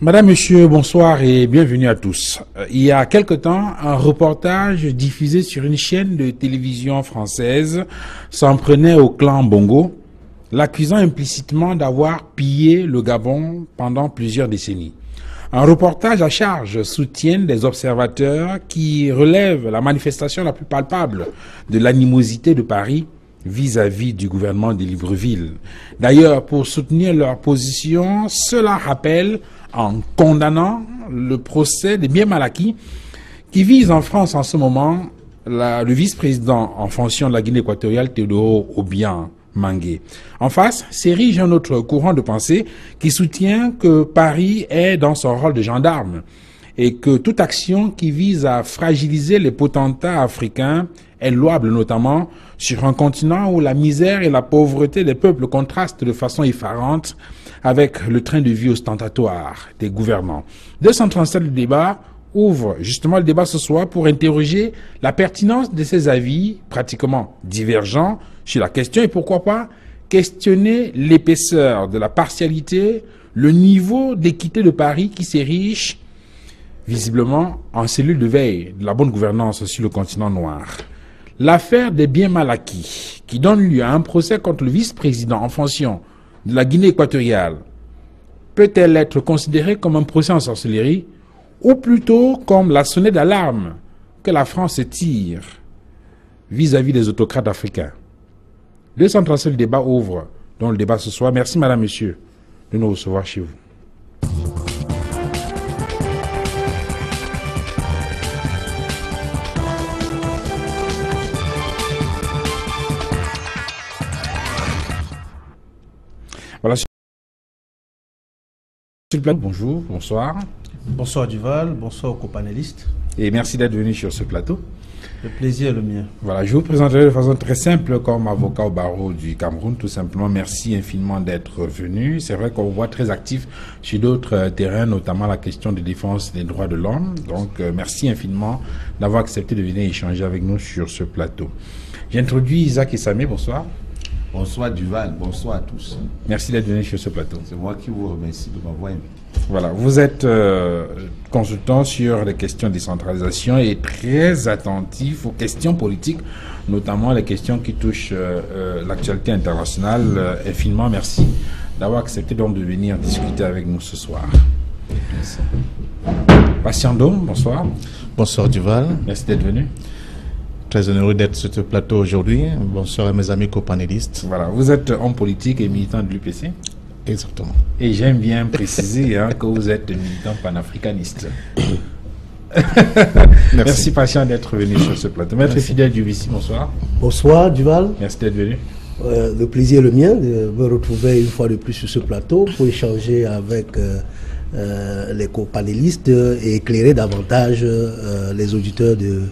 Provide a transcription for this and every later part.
Madame, Monsieur, bonsoir et bienvenue à tous. Il y a quelque temps, un reportage diffusé sur une chaîne de télévision française s'en prenait au clan Bongo, l'accusant implicitement d'avoir pillé le Gabon pendant plusieurs décennies. Un reportage à charge soutiennent des observateurs qui relèvent la manifestation la plus palpable de l'animosité de Paris vis-à-vis du gouvernement de Libreville. D'ailleurs, pour soutenir leur position, cela rappelle, en condamnant le procès des biens mal acquis qui vise en France en ce moment le vice-président en fonction de la Guinée équatoriale, Théodore Obiang Mangué. En face, s'érige un autre courant de pensée qui soutient que Paris est dans son rôle de gendarme et que toute action qui vise à fragiliser les potentats africains est louable, notamment sur un continent où la misère et la pauvreté des peuples contrastent de façon effarante avec le train de vie ostentatoire des gouvernants. 237 le débat ouvre justement le débat ce soir pour interroger la pertinence de ces avis pratiquement divergents sur la question et pourquoi pas questionner l'épaisseur de la partialité, le niveau d'équité de Paris qui s'érige visiblement en cellule de veille de la bonne gouvernance sur le continent noir. L'affaire des biens mal acquis qui donne lieu à un procès contre le vice-président en fonction de la Guinée équatoriale peut-elle être considérée comme un procès en sorcellerie ou plutôt comme la sonnette d'alarme que la France tire vis-à-vis des autocrates africains? 237 le débat ouvre donc le débat ce soir. Merci madame, monsieur de nous recevoir chez vous. Voilà. Bonjour, bonsoir. Bonsoir Duval, bonsoir aux copanélistes. Et merci d'être venu sur ce plateau. Le plaisir est le mien. Voilà, je vous présenterai de façon très simple comme avocat au barreau du Cameroun. Tout simplement, merci infiniment d'être venu. C'est vrai qu'on vous voit très actif sur d'autres terrains, notamment la question de défense des droits de l'homme. Donc, merci infiniment d'avoir accepté de venir échanger avec nous sur ce plateau. J'introduis Isaac Essamé, bonsoir. Bonsoir Duval, bonsoir à tous. Merci d'être venu sur ce plateau. C'est moi qui vous remercie de m'avoir invité. Voilà, vous êtes consultant sur les questions de décentralisation et très attentif aux questions politiques, notamment les questions qui touchent l'actualité internationale. Infiniment merci d'avoir accepté donc de venir discuter avec nous ce soir. Merci. Patient Dôme, bonsoir. Bonsoir Duval. Merci d'être venu. Très heureux d'être sur ce plateau aujourd'hui. Bonsoir à mes amis copanélistes. Voilà, vous êtes homme politique et militant de l'UPC. Exactement. Et j'aime bien préciser que vous êtes militant panafricaniste. Merci patient d'être venu sur ce plateau. Maître Fidèle Dioubissi, bonsoir. Bonsoir Duval. Merci d'être venu. Le plaisir est le mien de me retrouver une fois de plus sur ce plateau pour échanger avec les copanélistes et éclairer davantage les auditeurs de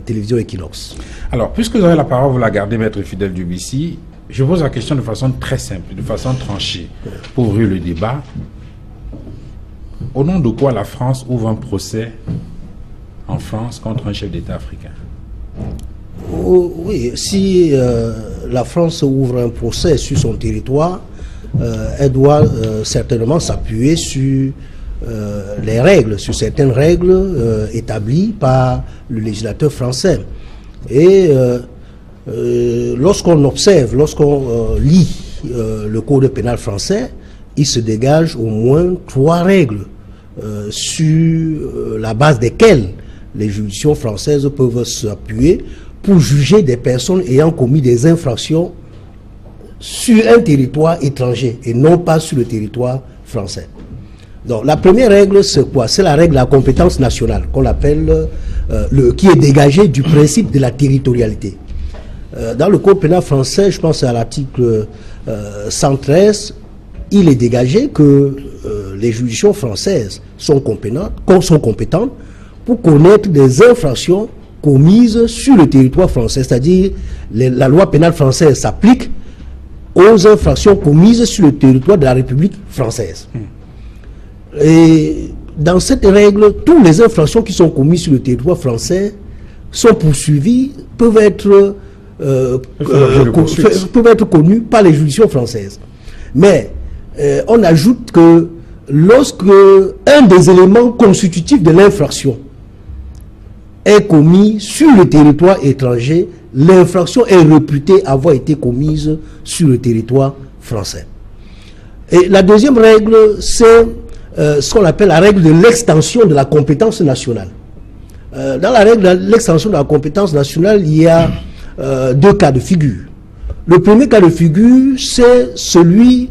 télévision Equinox. Alors, puisque vous avez la parole, vous la gardez, Maître Fidèle Dioubissi. Je pose la question de façon très simple, de façon tranchée, pour ouvrir le débat. Au nom de quoi la France ouvre un procès en France contre un chef d'État africain? Oh, oui, si la France ouvre un procès sur son territoire, elle doit certainement s'appuyer sur les règles, sur certaines règles établies par le législateur français. Et lorsqu'on observe, lorsqu'on lit le code pénal français, il se dégage au moins 3 règles sur la base desquelles les juridictions françaises peuvent s'appuyer pour juger des personnes ayant commis des infractions sur un territoire étranger et non pas sur le territoire français. Donc la première règle, c'est quoi? C'est la règle de la compétence nationale qu'on appelle, qui est dégagée du principe de la territorialité. Dans le code pénal français, je pense à l'article 113, il est dégagé que les juridictions françaises sont compétentes pour connaître des infractions commises sur le territoire français, c'est-à-dire la loi pénale française s'applique aux infractions commises sur le territoire de la République française. Et dans cette règle, toutes les infractions qui sont commises sur le territoire français sont poursuivies, peuvent être connues par les juridictions françaises. Mais on ajoute que lorsque un des éléments constitutifs de l'infraction est commis sur le territoire étranger, l'infraction est réputée avoir été commise sur le territoire français. Et la deuxième règle, c'est ce qu'on appelle la règle de l'extension de la compétence nationale. Dans la règle de l'extension de la compétence nationale, il y a deux cas de figure. Le premier cas de figure, c'est celui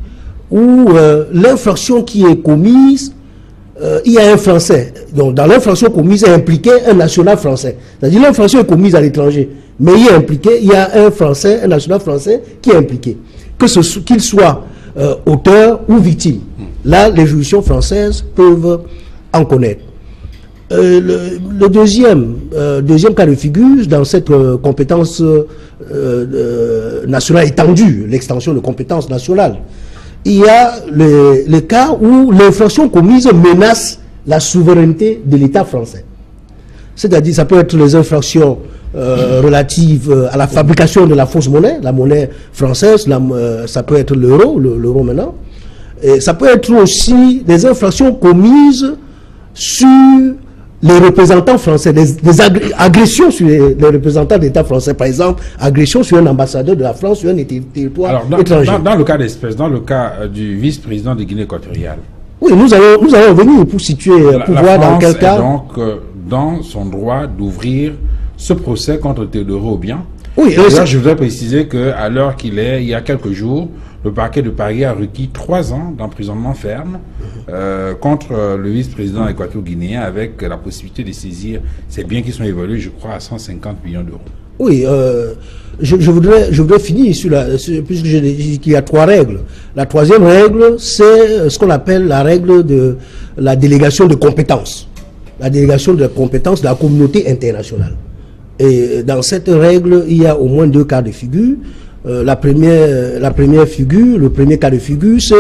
où l'infraction qui est commise, il y a un Français. Donc, dans l'infraction commise est impliqué un national français. C'est-à-dire l'infraction est commise à l'étranger, mais il y a un Français, un national français qui est impliqué. Qu'il soit auteur ou victime. Là, les juridictions françaises peuvent en connaître. Le deuxième cas de figure, dans cette compétence nationale étendue, l'extension de compétence nationale, il y a le cas où l'infraction commise menace la souveraineté de l'État français. C'est-à-dire, ça peut être les infractions relatives à la fabrication de la fausse monnaie, la monnaie française, ça peut être l'euro maintenant. Et ça peut être aussi des infractions commises sur les représentants français, des agressions sur les représentants de l'État français, par exemple, agression sur un ambassadeur de la France sur un territoire étranger. Dans le cas d'espèce, dans le cas du vice-président de Guinée équatoriale. Oui, nous allons venir pour situer, pour voir dans quel cas. Donc, dans son droit d'ouvrir ce procès contre Théodore Obiang. Oui, d'ailleurs, je voudrais préciser qu'à l'heure qu'il est, il y a quelques jours, le parquet de Paris a requis 3 ans d'emprisonnement ferme contre le vice-président équato-guinéen avec la possibilité de saisir ces biens qui sont évalués, je crois, à 150 millions d'euros. Oui, je voudrais finir puisque j'ai dit qu'il y a 3 règles. La troisième règle, c'est ce qu'on appelle la règle de la délégation de compétences. La délégation de compétences de la communauté internationale. Et dans cette règle, il y a au moins 2 cas de figure. La première figure, le premier cas de figure, c'est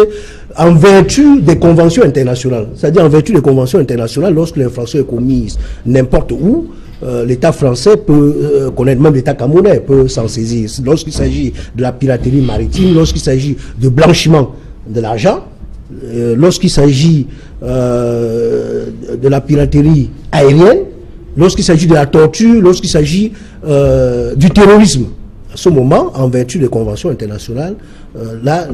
en vertu des conventions internationales. C'est-à-dire en vertu des conventions internationales, lorsque l'infraction est commise n'importe où, l'État français peut connaître, même l'État camerounais peut s'en saisir. Lorsqu'il s'agit de la piraterie maritime, lorsqu'il s'agit de blanchiment de l'argent, lorsqu'il s'agit de la piraterie aérienne, lorsqu'il s'agit de la torture, lorsqu'il s'agit du terrorisme. À ce moment, en vertu des conventions internationales, là,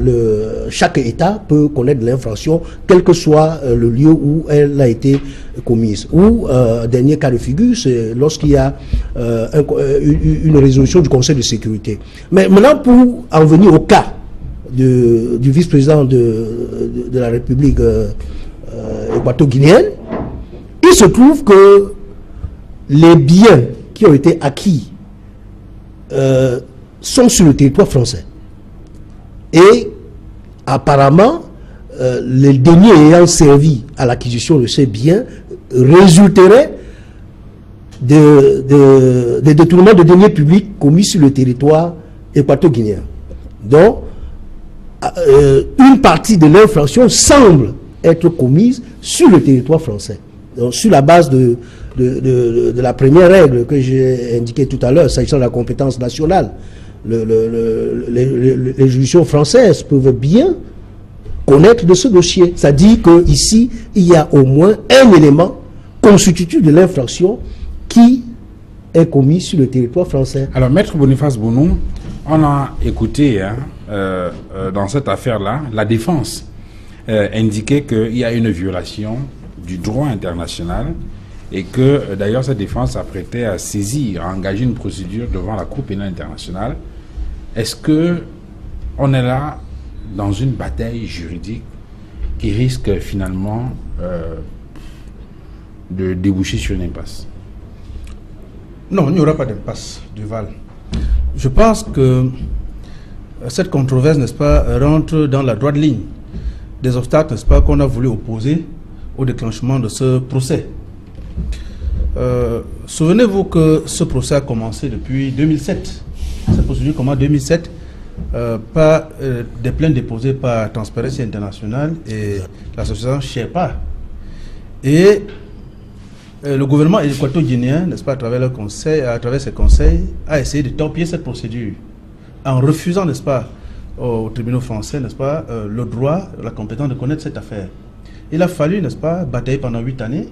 chaque État peut connaître l'infraction, quel que soit le lieu où elle a été commise. Ou, dernier cas de figure, c'est lorsqu'il y a une résolution du Conseil de sécurité. Mais maintenant, pour en venir au cas du vice-président de la République équato-guinéenne, il se trouve que les biens qui ont été acquis sont sur le territoire français. Et apparemment, les deniers ayant servi à l'acquisition de ces biens résulteraient de détournements de deniers publics commis sur le territoire équato-guinéen. Donc, une partie de l'infraction semble être commise sur le territoire français. Donc, sur la base de la première règle que j'ai indiquée tout à l'heure, s'agissant de la compétence nationale, les juridictions françaises peuvent bien connaître de ce dossier. Ça dit qu'ici, il y a au moins un élément constitutif de l'infraction qui est commis sur le territoire français. Alors, Maître Boniface Bounou, on a écouté dans cette affaire-là, la défense indiquait qu'il y a une violation du droit international et que d'ailleurs cette défense s'apprêtait à saisir, à engager une procédure devant la Cour pénale internationale. Est-ce que on est là dans une bataille juridique qui risque finalement de déboucher sur une impasse? Non, il n'y aura pas d'impasse, Duval. Je pense que cette controverse, n'est-ce pas, rentre dans la droite ligne des obstacles, n'est-ce pas, qu'on a voulu opposer au déclenchement de ce procès. Souvenez-vous que ce procès a commencé depuis 2007. Cette procédure commence en 2007 par des plaintes déposées par Transparency International et l'association Sherpa. Et le gouvernement équato-guinéen, n'est-ce pas, à travers ses conseils, a essayé de torpiller cette procédure en refusant, n'est-ce pas, aux tribunaux français, n'est-ce pas, le droit, la compétence de connaître cette affaire. il a fallu, n'est-ce pas, batailler pendant 8 années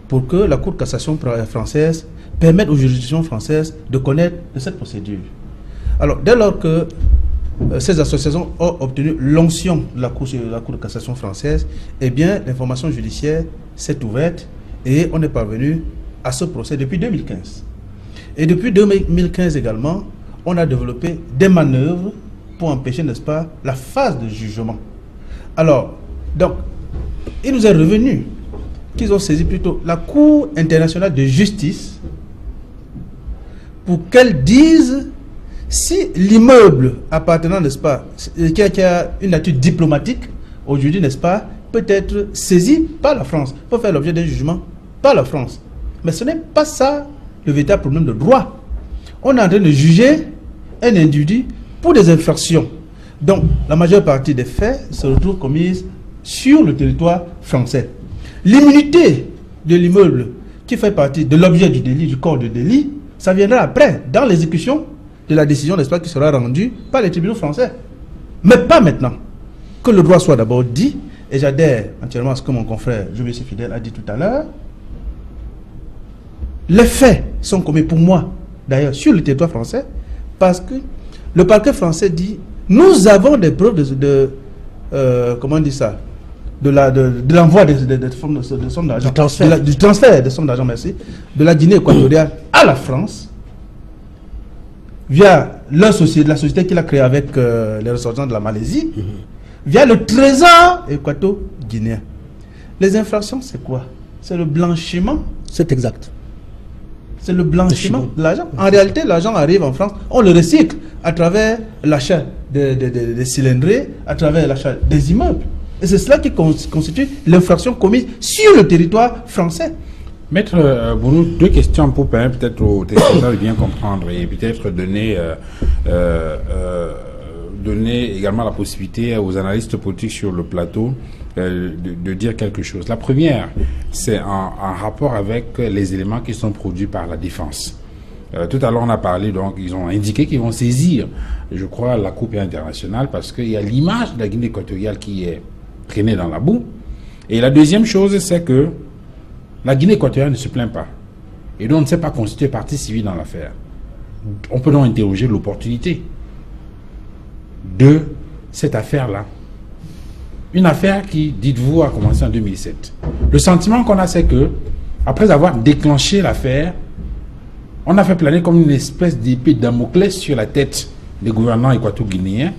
pour que la Cour de cassation française permette aux juridictions françaises de connaître de cette procédure. Alors, dès lors que ces associations ont obtenu l'onction de la Cour de cassation française, eh bien, l'information judiciaire s'est ouverte et on est parvenu à ce procès depuis 2015. Et depuis 2015 également, on a développé des manœuvres pour empêcher, n'est-ce pas, la phase de jugement. Alors, donc, il nous est revenu qu'ils ont saisi plutôt la Cour internationale de justice pour qu'elle dise si l'immeuble appartenant, n'est-ce pas, qui a une nature diplomatique, aujourd'hui, n'est-ce pas, peut être saisi par la France, peut faire l'objet d'un jugement par la France. Mais ce n'est pas ça le véritable problème de droit. On est en train de juger un individu pour des infractions. Donc, la majeure partie des faits se retrouvent commises sur le territoire français. L'immunité de l'immeuble qui fait partie de l'objet du délit, du corps de délit, ça viendra après, dans l'exécution de la décision, n'est-ce pas, qui sera rendue par les tribunaux français. Mais pas maintenant. Que le droit soit d'abord dit, et j'adhère entièrement à ce que mon confrère Joël Fidèle a dit tout à l'heure, les faits sont commis pour moi, d'ailleurs, sur le territoire français, parce que le parquet français dit, nous avons des preuves comment on dit ça, de l'envoi des sommes d'argent, du transfert des sommes d'argent, merci, de la Guinée équatoriale à la France, via la société qu'il a créée avec les ressortissants de la Malaisie, via le trésor équato-guinéen. Les infractions, c'est quoi? C'est le blanchiment. C'est exact. C'est le blanchiment de l'argent. En réalité, l'argent arrive en France, on le recycle à travers l'achat des cylindrées, à travers l'achat des immeubles. Et c'est cela qui constitue l'infraction commise sur le territoire français. Maître Bounou, deux questions pour permettre peut-être aux téléspectateurs de bien comprendre et peut-être donner également la possibilité aux analystes politiques sur le plateau de dire quelque chose. La première, c'est en rapport avec les éléments qui sont produits par la défense. Tout à l'heure, on a parlé, donc, ils ont indiqué qu'ils vont saisir, je crois, la Cour internationale parce qu'il y a l'image de la Guinée équatoriale qui est traînée dans la boue. Et la deuxième chose, c'est que la Guinée équatoriale ne se plaint pas. Et donc, on ne s'est pas constitué partie civile dans l'affaire. On peut donc interroger l'opportunité de cette affaire-là. Une affaire qui, dites-vous, a commencé en 2007. Le sentiment qu'on a, c'est que, après avoir déclenché l'affaire, on a fait planer comme une espèce d'épée de Damoclès sur la tête des gouvernants équato-guinéens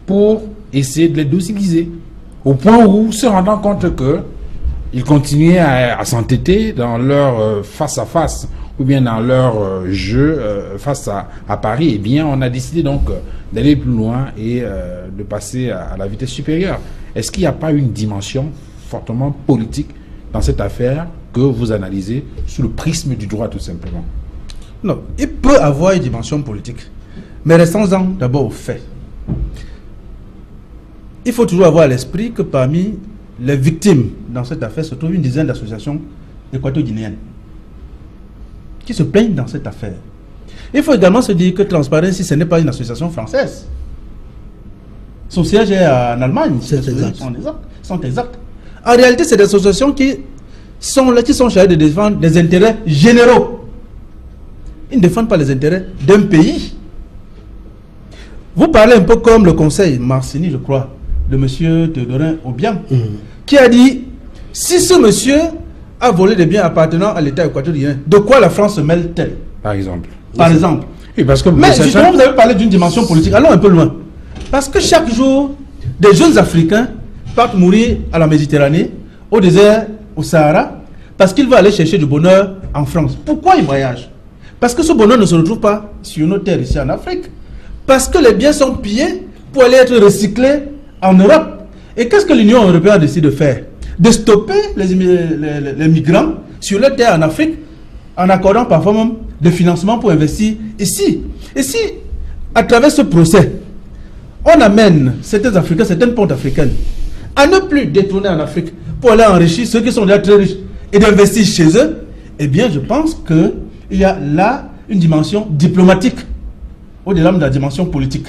pour essayer de les dociliser. Au point où, se rendant compte qu'ils continuaient à s'entêter dans leur face-à-face ou bien dans leur jeu face à Paris, eh bien, on a décidé donc d'aller plus loin et de passer à la vitesse supérieure. Est-ce qu'il n'y a pas une dimension fortement politique dans cette affaire que vous analysez sous le prisme du droit, tout simplement? Non, il peut avoir une dimension politique. Mais restons-en d'abord aux faits. Il faut toujours avoir à l'esprit que parmi les victimes dans cette affaire se trouve une dizaine d'associations équato-guinéennes qui se plaignent dans cette affaire. Il faut également se dire que Transparency, ce n'est pas une association française. Son siège est en Allemagne. C'est exact. Sont exacts. En réalité, c'est des associations qui sont chargées de défendre des intérêts généraux. Ils ne défendent pas les intérêts d'un pays. Vous parlez un peu comme le conseil Marcini, je crois, de M. Théodorin Obiang, qui a dit, si ce monsieur a volé des biens appartenant à l'État équatorien, de quoi la France se mêle-t-elle? Par exemple. Par exemple. Oui, parce que mais justement, vous avez parlé d'une dimension politique. Allons un peu loin. Parce que chaque jour, des jeunes Africains partent mourir à la Méditerranée, au désert, au Sahara, parce qu'ils veulent aller chercher du bonheur en France. Pourquoi ils voyagent? Parce que ce bonheur ne se retrouve pas sur nos terres ici en Afrique. Parce que les biens sont pillés pour aller être recyclés en Europe. Et qu'est-ce que l'Union européenne a décidé de faire? De stopper les migrants sur leur terre en Afrique, en accordant parfois même des financements pour investir ici. Et si, à travers ce procès, on amène certains Africains, certaines pontes africaines, à ne plus détourner en Afrique pour aller enrichir ceux qui sont déjà très riches et d'investir chez eux, eh bien, je pense qu'il y a là une dimension diplomatique au-delà de la dimension politique.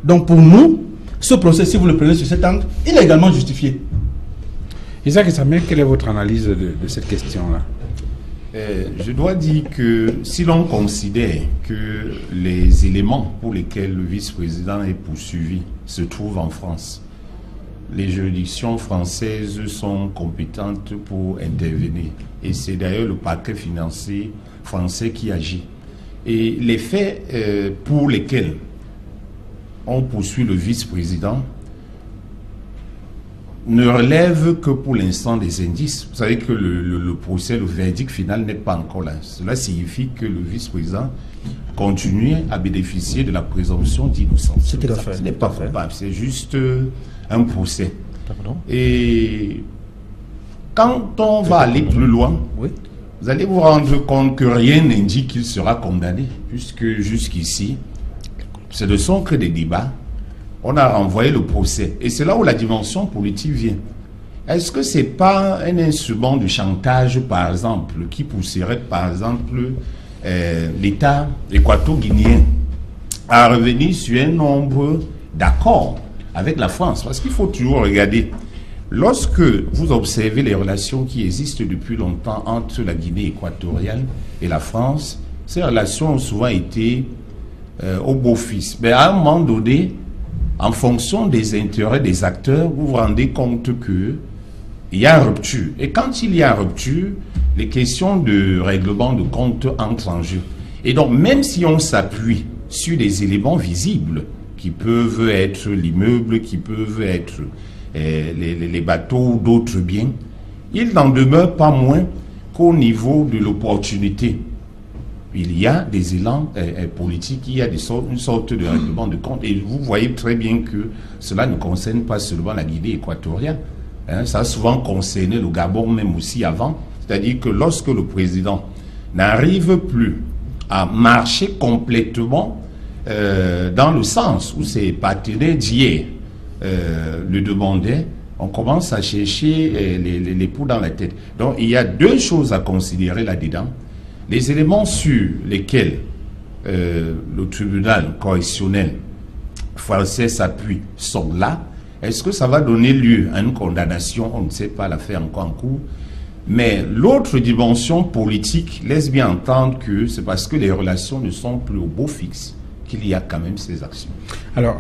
Donc, pour nous, ce procès, si vous le prenez sur cet angle, il est également justifié. Isaac Samé, quelle est votre analyse de cette question-là? Je dois dire que si l'on considère que les éléments pour lesquels le vice-président est poursuivi se trouvent en France, les juridictions françaises sont compétentes pour intervenir. Et c'est d'ailleurs le parquet financier français qui agit. Et les faits pour lesquels on poursuit le vice-président ne relève que pour l'instant des indices. Vous savez que le procès, le verdict final n'est pas encore là. Cela signifie que le vice-président continue à bénéficier de la présomption d'innocence. C'est tout à fait. Ce n'est pas coupable, c'est juste un procès. Et quand on va aller plus loin, vous allez vous rendre compte que rien n'indique qu'il sera condamné, puisque jusqu'ici, ce ne sont que des débats. On a renvoyé le procès. Et c'est là où la dimension politique vient. Est-ce que ce n'est pas un instrument de chantage, par exemple, qui pousserait, par exemple, l'État équato-guinéen à revenir sur un nombre d'accords avec la France? Parce qu'il faut toujours regarder. Lorsque vous observez les relations qui existent depuis longtemps entre la Guinée équatoriale et la France, ces relations ont souvent été au beau-fils. Mais à un moment donné, en fonction des intérêts des acteurs, vous vous rendez compte qu'il y a une rupture. Et quand il y a une rupture, les questions de règlement de compte entrent en jeu. Et donc, même si on s'appuie sur des éléments visibles, qui peuvent être l'immeuble, qui peuvent être les bateaux ou d'autres biens, il n'en demeure pas moins qu'au niveau de l'opportunité, il y a des élans politiques, il y a une sorte de règlement de compte. Et vous voyez très bien que cela ne concerne pas seulement la Guinée équatoriale. Ça a souvent concerné le Gabon même aussi avant. C'est-à-dire que lorsque le président n'arrive plus à marcher complètement dans le sens où ses partenaires d'hier le demandaient, on commence à chercher les poux dans la tête. Donc il y a deux choses à considérer là-dedans. Les éléments sur lesquels le tribunal correctionnel français s'appuie sont là. Est-ce que ça va donner lieu à une condamnation? On ne sait pas, l'affaire encore en cours. Mais l'autre dimension politique laisse bien entendre que c'est parce que les relations ne sont plus au beau fixe qu'il y a quand même ces actions. Alors,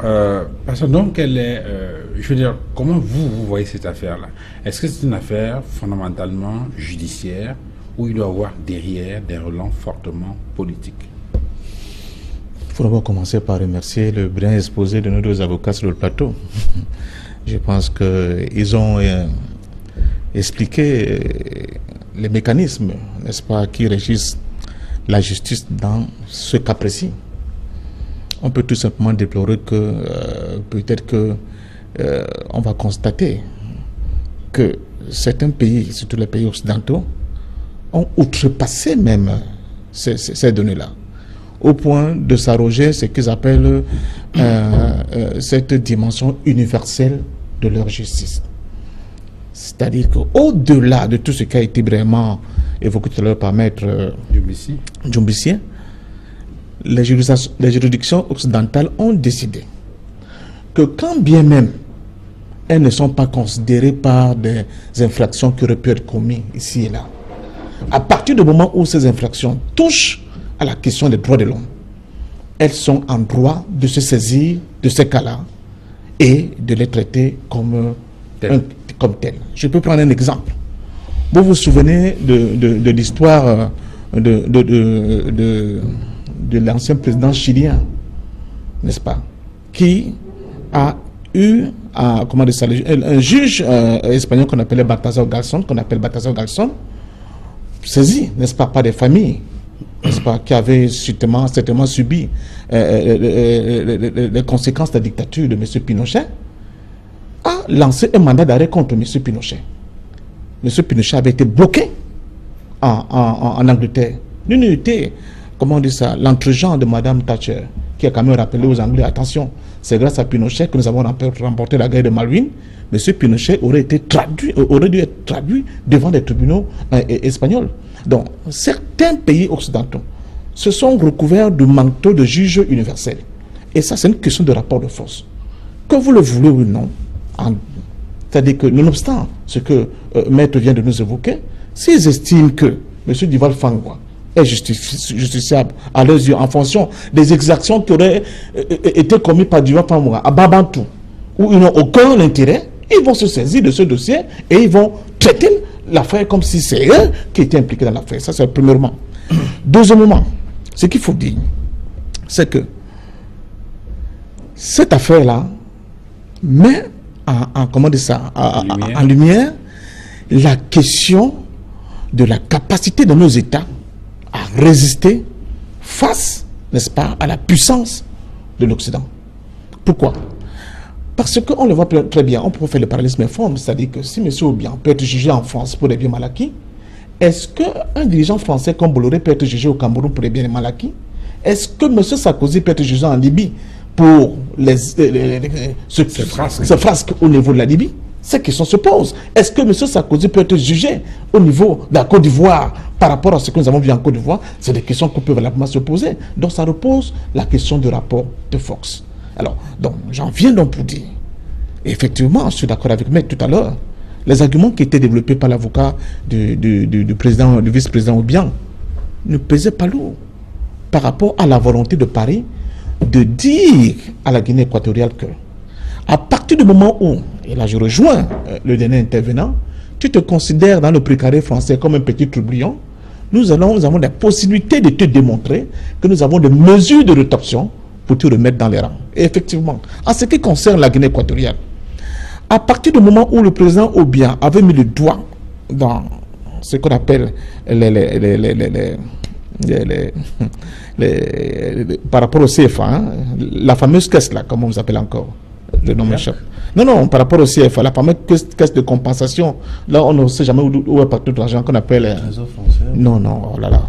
donc, je veux dire, comment vous voyez cette affaire-là? Est-ce que c'est une affaire fondamentalement judiciaire où il doit y avoir derrière des relents fortement politiques? Il faut d'abord commencer par remercier le brillant exposé de nos deux avocats sur le plateau. Je pense qu'ils ont expliqué les mécanismes, n'est-ce pas, qui régissent la justice dans ce cas précis. On peut tout simplement déplorer que peut-être que on va constater que certains pays, surtout les pays occidentaux, ont outrepassé même ces données-là, au point de s'arroger ce qu'ils appellent cette dimension universelle de leur justice. C'est-à-dire qu'au-delà de tout ce qui a été vraiment évoqué tout à l'heure par Maître Djumbissi, les juridictions occidentales ont décidé que quand bien même elles ne sont pas considérées par des infractions qui auraient pu être commises ici et là, à partir du moment où ces infractions touchent à la question des droits de l'homme, elles sont en droit de se saisir de ces cas-là et de les traiter comme tels. Je peux prendre un exemple. Vous vous souvenez de l'histoire de l'ancien président chilien, n'est-ce pas, qui a eu un juge espagnol qu'on appelle Baltasar Garzón, saisi, n'est-ce pas, par des familles, n'est-ce pas, qui avaient certainement subi les conséquences de la dictature de M. Pinochet, a lancé un mandat d'arrêt contre M. Pinochet. M. Pinochet avait été bloqué en Angleterre. L'unité, comment on dit ça, l'entre-gens de Mme Thatcher, qui a quand même rappelé aux Anglais, attention, c'est grâce à Pinochet que nous avons remporté la guerre de Malwine. M. Pinochet aurait dû être traduit devant des tribunaux espagnols. Donc, certains pays occidentaux se sont recouverts du manteau de juge universel. Et ça, c'est une question de rapport de force. Que vous le voulez ou non, C'est-à-dire que, nonobstant ce que Maître vient de nous évoquer, s'ils estiment que M. Duval Fangwa est justiciable à leurs yeux en fonction des exactions qui auraient été commises par Duval Fangwa à Babantou, où ils n'ont aucun intérêt, ils vont se saisir de ce dossier et ils vont traiter l'affaire comme si c'est eux qui étaient impliqués dans l'affaire. Ça, c'est premièrement. Deuxièmement, ce qu'il faut dire, c'est que cette affaire-là met en lumière la question de la capacité de nos États à résister face, n'est-ce pas, à la puissance de l'Occident. Pourquoi? Parce qu'on le voit très bien, on peut faire le parallélisme informe, c'est-à-dire que si M. Obiang peut être jugé en France pour des biens mal acquis, est-ce qu'un dirigeant français comme Bolloré peut être jugé au Cameroun pour des biens mal acquis? Est-ce que M. Sarkozy peut être jugé en Libye pour ce frasque au niveau de la Libye? Cette question se pose. Est-ce que M. Sarkozy peut être jugé au niveau de la Côte d'Ivoire par rapport à ce que nous avons vu en Côte d'Ivoire? C'est des questions qu'on peut valablement se poser. Donc ça repose la question du rapport de force. Alors, donc, j'en viens donc pour dire, effectivement, je suis d'accord avec Maître tout à l'heure, les arguments qui étaient développés par l'avocat du vice-président Obiang ne pesaient pas lourd par rapport à la volonté de Paris de dire à la Guinée équatoriale que, à partir du moment où, et là je rejoins le dernier intervenant, tu te considères dans le précaré français comme un petit troublion, nous avons la possibilité de te démontrer que nous avons des mesures de rétorsion pour te remettre dans les rangs. Et effectivement, en ce qui concerne la Guinée équatoriale, à partir du moment où le président Obiang avait mis le doigt dans ce qu'on appelle par rapport au CFA, hein, la fameuse caisse là, comment on vous appelle encore, le nom m'échappe. Non, par rapport au CFA, la fameuse caisse de compensation, là on ne sait jamais où est parti tout l'argent qu'on appelle. Non, oh là là,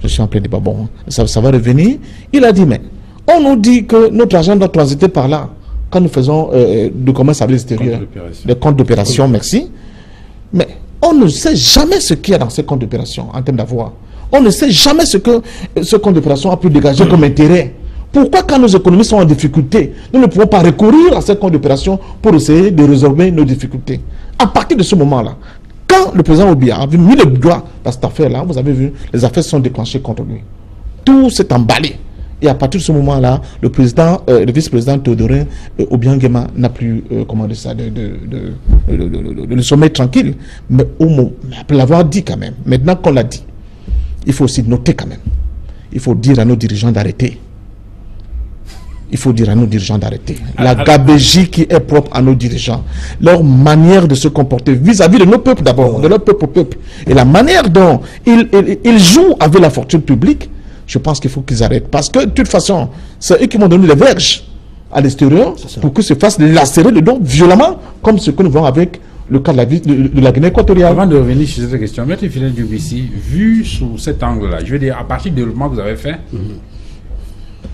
je suis en plein débat. Bon, ça va revenir. Il a dit, mais on nous dit que notre argent doit transiter par là quand nous faisons du commerce avec l'extérieur, des comptes d'opération, merci. Mais on ne sait jamais ce qu'il y a dans ces comptes d'opération en termes d'avoir. On ne sait jamais ce que ce compte d'opération a pu dégager comme intérêt. Pourquoi quand nos économies sont en difficulté, nous ne pouvons pas recourir à ces comptes d'opération pour essayer de résorber nos difficultés? À partir de ce moment-là, quand le président Obiang a mis le doigt dans cette affaire-là, vous avez vu, les affaires sont déclenchées contre lui. Tout s'est emballé. Et à partir de ce moment-là, le vice-président Théodorin Obiang Nguema n'a plus commandé ça, le sommeil tranquille. Mais après l'avoir dit quand même, maintenant qu'on l'a dit, il faut aussi noter quand même. Il faut dire à nos dirigeants d'arrêter. Il faut dire à nos dirigeants d'arrêter. La gabégie qui est propre à nos dirigeants, leur manière de se comporter vis-à-vis de nos peuples d'abord, de leur peuple au peuple, et la manière dont ils jouent avec la fortune publique, je pense qu'il faut qu'ils arrêtent. Parce que, de toute façon, c'est eux qui m'ont donné les verges à l'extérieur pour que se fasse lacérer le dos violemment, comme ce que nous voyons avec le cas de la Guinée équatoriale. Avant de revenir sur cette question, Maître Fidèle Djoubissi, vu sous cet angle-là, je veux dire, à partir du développement que vous avez fait,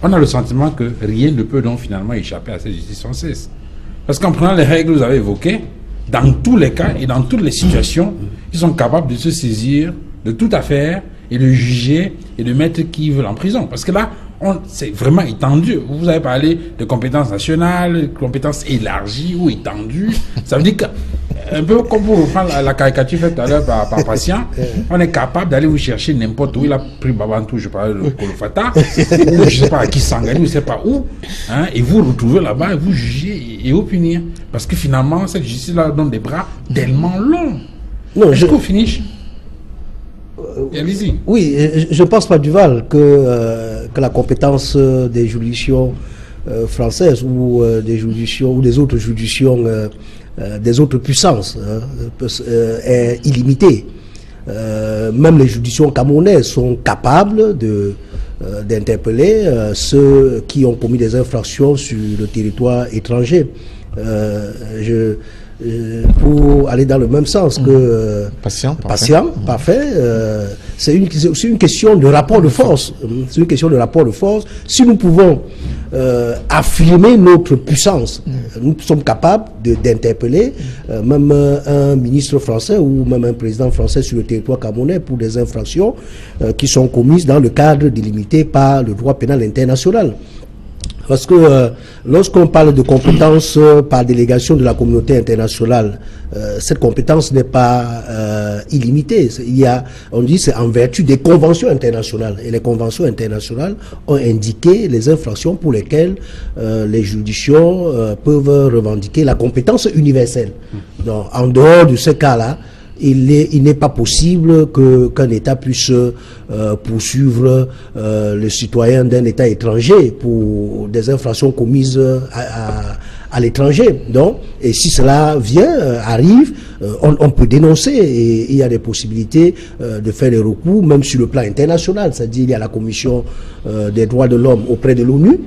on a le sentiment que rien ne peut donc finalement échapper à cette justice française. Parce qu'en prenant les règles que vous avez évoquées, dans tous les cas et dans toutes les situations, ils sont capables de se saisir de toute affaire et de juger et de mettre qui veulent en prison. Parce que là, c'est vraiment étendu. Vous avez parlé de compétences nationales, compétences élargies ou étendues. Ça veut dire qu'un peu comme pour reprendre la caricature faite tout à l'heure par patient, on est capable d'aller vous chercher n'importe où. Il a pris Babantou, je parle de Kolofata, ou je ne sais pas à qui Sangani, je ne sais pas où, hein, et vous retrouvez là-bas et vous jugez et vous punir. Parce que finalement, cette justice-là donne des bras tellement longs. Jusqu'au finish. Oui, je ne pense pas, Duval, que la compétence des juridictions françaises ou des juridictions ou des autres juridictions des autres puissances est illimitée. Même les juridictions camerounaises sont capables d'interpeller ceux qui ont commis des infractions sur le territoire étranger. Pour aller dans le même sens que patient, parfait. C'est une question de rapport de force. C'est une question de rapport de force. Si nous pouvons affirmer notre puissance, nous sommes capables d'interpeller même un ministre français ou même un président français sur le territoire camerounais pour des infractions qui sont commises dans le cadre délimité par le droit pénal international. Parce que lorsqu'on parle de compétences par délégation de la communauté internationale, cette compétence n'est pas illimitée. On dit c'est en vertu des conventions internationales. Et les conventions internationales ont indiqué les infractions pour lesquelles les juridictions peuvent revendiquer la compétence universelle. Donc, en dehors de ce cas-là, il n'est pas possible qu'un État puisse poursuivre le citoyen d'un État étranger pour des infractions commises à l'étranger. Donc, et si cela arrive, on peut dénoncer, et il y a des possibilités de faire des recours, même sur le plan international. C'est-à-dire, il y a la Commission des droits de l'homme auprès de l'ONU,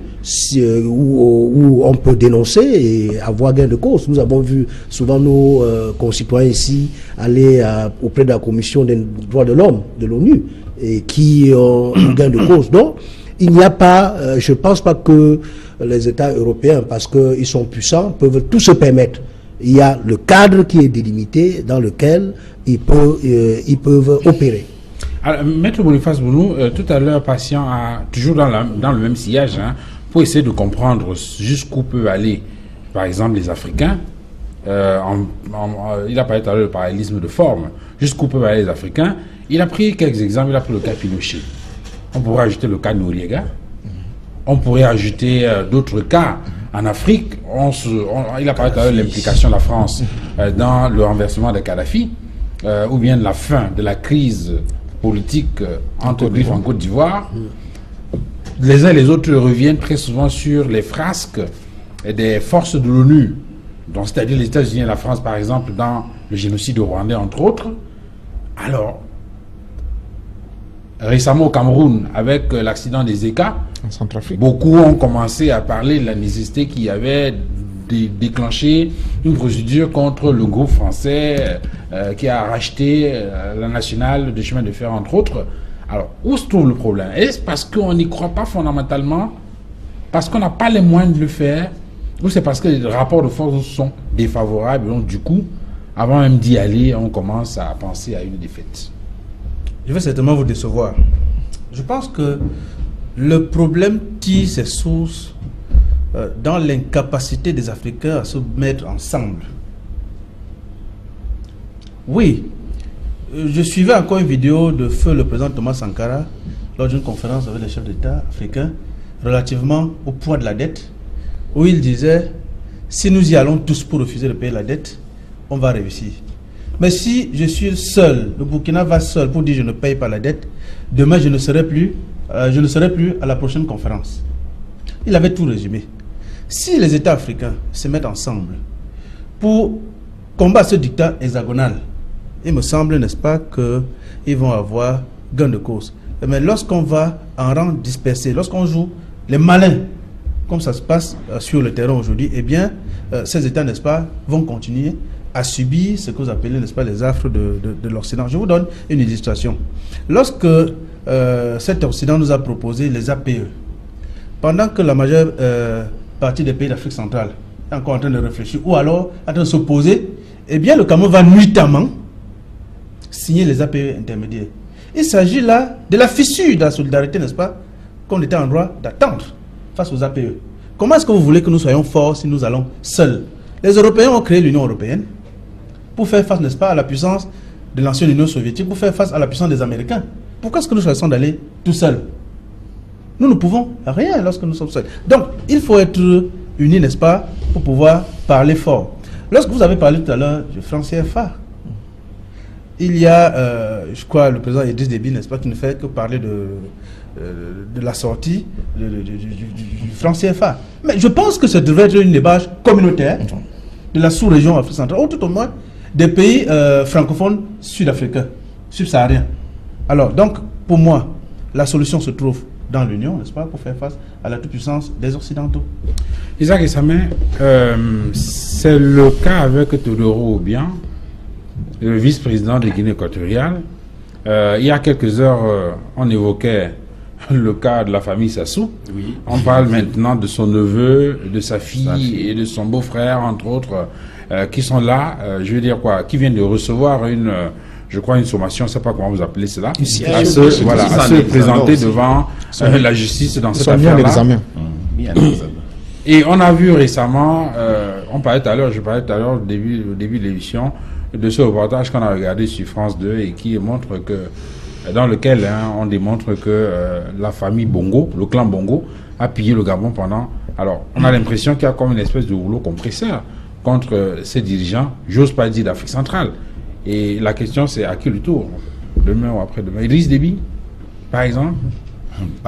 où on peut dénoncer et avoir gain de cause. Nous avons vu souvent nos concitoyens ici aller auprès de la Commission des droits de l'homme de l'ONU, et qui ont un gain de cause. Donc, il n'y a pas, je ne pense pas que les États européens, parce qu'ils sont puissants, peuvent tout se permettre. Il y a le cadre qui est délimité dans lequel ils peuvent opérer. Alors, Maître Boniface Bounou, tout à l'heure, patient a toujours dans le même sillage, pour essayer de comprendre jusqu'où peut aller, par exemple, les Africains. Il a parlé tout à l'heure du parallélisme de forme. Jusqu'où peuvent aller les Africains. Il a pris quelques exemples. Il a pris le cas Pinochet. On pourrait ajouter le cas Noriega. On pourrait ajouter d'autres cas. En Afrique, il a parlé tout à l'heure de l'implication de la France dans le renversement de Kadhafi, ou bien de la fin de la crise politique entre Griffes en Côte d'Ivoire. Les uns et les autres reviennent très souvent sur les frasques des forces de l'ONU, c'est-à-dire les États-Unis et la France, par exemple, dans le génocide rwandais, entre autres. Alors, récemment au Cameroun, avec l'accident des Zeka, beaucoup ont commencé à parler de la nécessité qu'il y avait de déclencher une procédure contre le groupe français qui a racheté la nationale de chemin de fer, entre autres. Alors, où se trouve le problème? Est-ce parce qu'on n'y croit pas fondamentalement, parce qu'on n'a pas les moyens de le faire, ou c'est parce que les rapports de force sont défavorables, donc du coup, avant même d'y aller, on commence à penser à une défaite? Je vais certainement vous décevoir. Je pense que le problème tire ses sources dans l'incapacité des Africains à se mettre ensemble. Oui, je suivais encore une vidéo de feu le président Thomas Sankara lors d'une conférence avec les chefs d'État africains relativement au poids de la dette, où il disait, si nous y allons tous pour refuser de payer la dette, on va réussir. Mais si je suis seul, le Burkina va seul pour dire je ne paye pas la dette, demain je ne serai plus à la prochaine conférence. Il avait tout résumé. Si les États africains se mettent ensemble pour combattre ce dictat hexagonal, il me semble, n'est-ce pas, qu'ils vont avoir gain de cause. Mais lorsqu'on va en rang dispersé, lorsqu'on joue les malins, comme ça se passe sur le terrain aujourd'hui, eh bien, ces États, n'est-ce pas, vont continuer à subir ce que vous appelez, n'est-ce pas, les affres de l'Occident. Je vous donne une illustration. Lorsque cet Occident nous a proposé les APE, pendant que la majeure partie des pays d'Afrique centrale est encore en train de réfléchir, ou alors en train de s'opposer, eh bien, le Cameroun va nuitamment signer les APE intermédiaires. Il s'agit là de la fissure de la solidarité, n'est-ce pas, qu'on était en droit d'attendre face aux APE. Comment est-ce que vous voulez que nous soyons forts si nous allons seuls? Les Européens ont créé l'Union européenne pour faire face, n'est-ce pas, à la puissance de l'ancienne Union soviétique, pour faire face à la puissance des Américains. Pourquoi est-ce que nous choisissons d'aller tout seuls? Nous ne pouvons rien lorsque nous sommes seuls. Donc, il faut être unis, n'est-ce pas, pour pouvoir parler fort. Lorsque vous avez parlé tout à l'heure du franc CFA, il y a, je crois, le président Idriss Déby, n'est-ce pas, qui ne fait que parler de la sortie du franc CFA. Mais je pense que ça devrait être une débâche communautaire de la sous-région Afrique centrale, ou tout au moins des pays francophones sud-africains, subsahariens. Alors, donc, pour moi, la solution se trouve dans l'Union, n'est-ce pas, pour faire face à la toute-puissance des Occidentaux. Isaac Essamé, c'est le cas avec Teodoro Obiang, le vice-président de Guinée équatoriale. Il y a quelques heures, on évoquait le cas de la famille Sassou. Oui. On parle maintenant de son neveu, de sa fille et de son beau-frère, entre autres, qui sont là, je veux dire quoi, qui viennent de recevoir je crois une sommation, je ne sais pas comment vous appelez cela, à se présenter devant la justice dans cette affaire-là. mis en examen. Et on a vu récemment, je parlais tout à l'heure au début de l'émission, de ce reportage qu'on a regardé sur France 2 et qui montre que, dans lequel on démontre que la famille Bongo, le clan Bongo, a pillé le Gabon pendant... Alors, on a l'impression qu'il y a comme une espèce de rouleau compresseur contre ces dirigeants, j'ose pas dire d'Afrique centrale. Et la question, c'est à qui le tour? Demain ou après-demain. Idriss Déby, par exemple,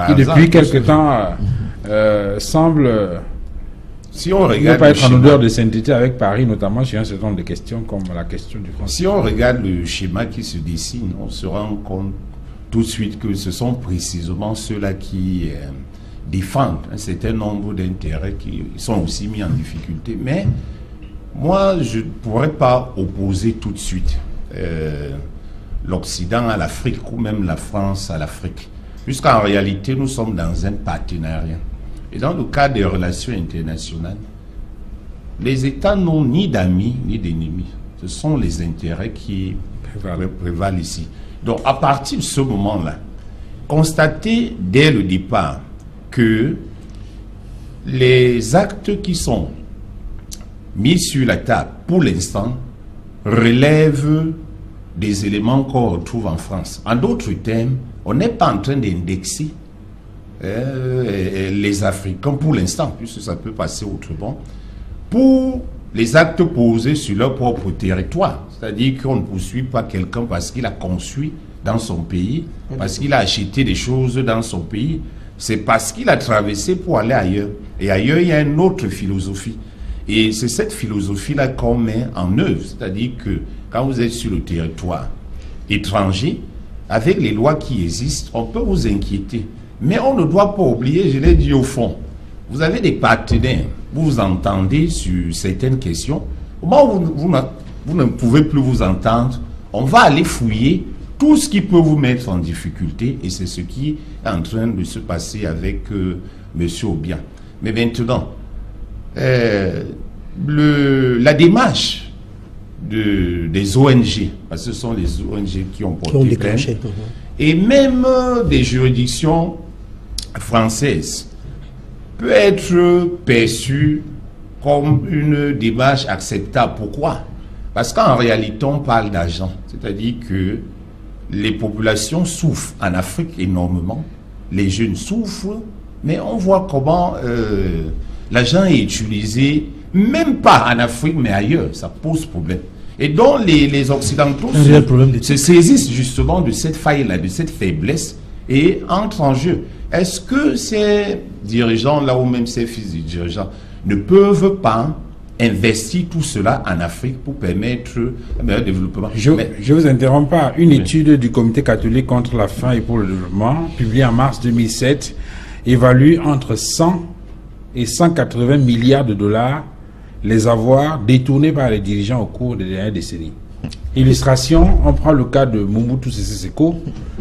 qui depuis quelque temps semble si on regarde ne pas être en odeur de sainteté avec Paris, notamment sur un certain nombre de questions comme la question du français. Si on regarde le schéma qui se dessine, on se rend compte tout de suite que ce sont précisément ceux-là qui défendent un certain nombre d'intérêts qui sont aussi mis en difficulté. Mais moi, je ne pourrais pas opposer tout de suite l'Occident à l'Afrique ou même la France à l'Afrique. Puisqu'en réalité, nous sommes dans un partenariat. Et dans le cadre des relations internationales, les États n'ont ni d'amis ni d'ennemis. Ce sont les intérêts qui prévalent ici. Donc, à partir de ce moment-là, constater dès le départ que les actes qui sont mis sur la table, pour l'instant, relèvent des éléments qu'on retrouve en France. En d'autres termes, on n'est pas en train d'indexer les Africains pour l'instant, puisque ça peut passer autrement, pour les actes posés sur leur propre territoire. C'est-à-dire qu'on ne poursuit pas quelqu'un parce qu'il a construit dans son pays, parce qu'il a acheté des choses dans son pays. C'est parce qu'il a traversé pour aller ailleurs. Et ailleurs, il y a une autre philosophie. Et c'est cette philosophie-là qu'on met en œuvre. C'est-à-dire que quand vous êtes sur le territoire étranger, avec les lois qui existent, on peut vous inquiéter. Mais on ne doit pas oublier, je l'ai dit au fond, vous avez des partenaires, vous vous entendez sur certaines questions. Au moment où vous ne pouvez plus vous entendre, on va aller fouiller tout ce qui peut vous mettre en difficulté, et c'est ce qui est en train de se passer avec M. Obiang. Mais maintenant, la démarche des ONG, parce que ce sont les ONG qui ont porté plainte, et même des juridictions françaises, peut être perçue comme une démarche acceptable. Pourquoi? Parce qu'en réalité, on parle d'argent. C'est-à-dire que les populations souffrent en Afrique énormément, les jeunes souffrent, mais on voit comment l'argent est utilisé, même pas en Afrique, mais ailleurs. Ça pose problème. Et donc les Occidentaux se saisissent justement de cette faille-là, de cette faiblesse, et entrent en jeu. Est-ce que ces dirigeants-là, ou même ces fils de dirigeants, ne peuvent pas investir tout cela en Afrique pour permettre un meilleur développement? Je vous interromps pas. Une étude du Comité catholique contre la faim et pour le développement, publiée en mars 2007, évalue entre 100 et 180 milliards de dollars les avoirs détournés par les dirigeants au cours des dernières décennies. Illustration, on prend le cas de Mobutu Sese Seko.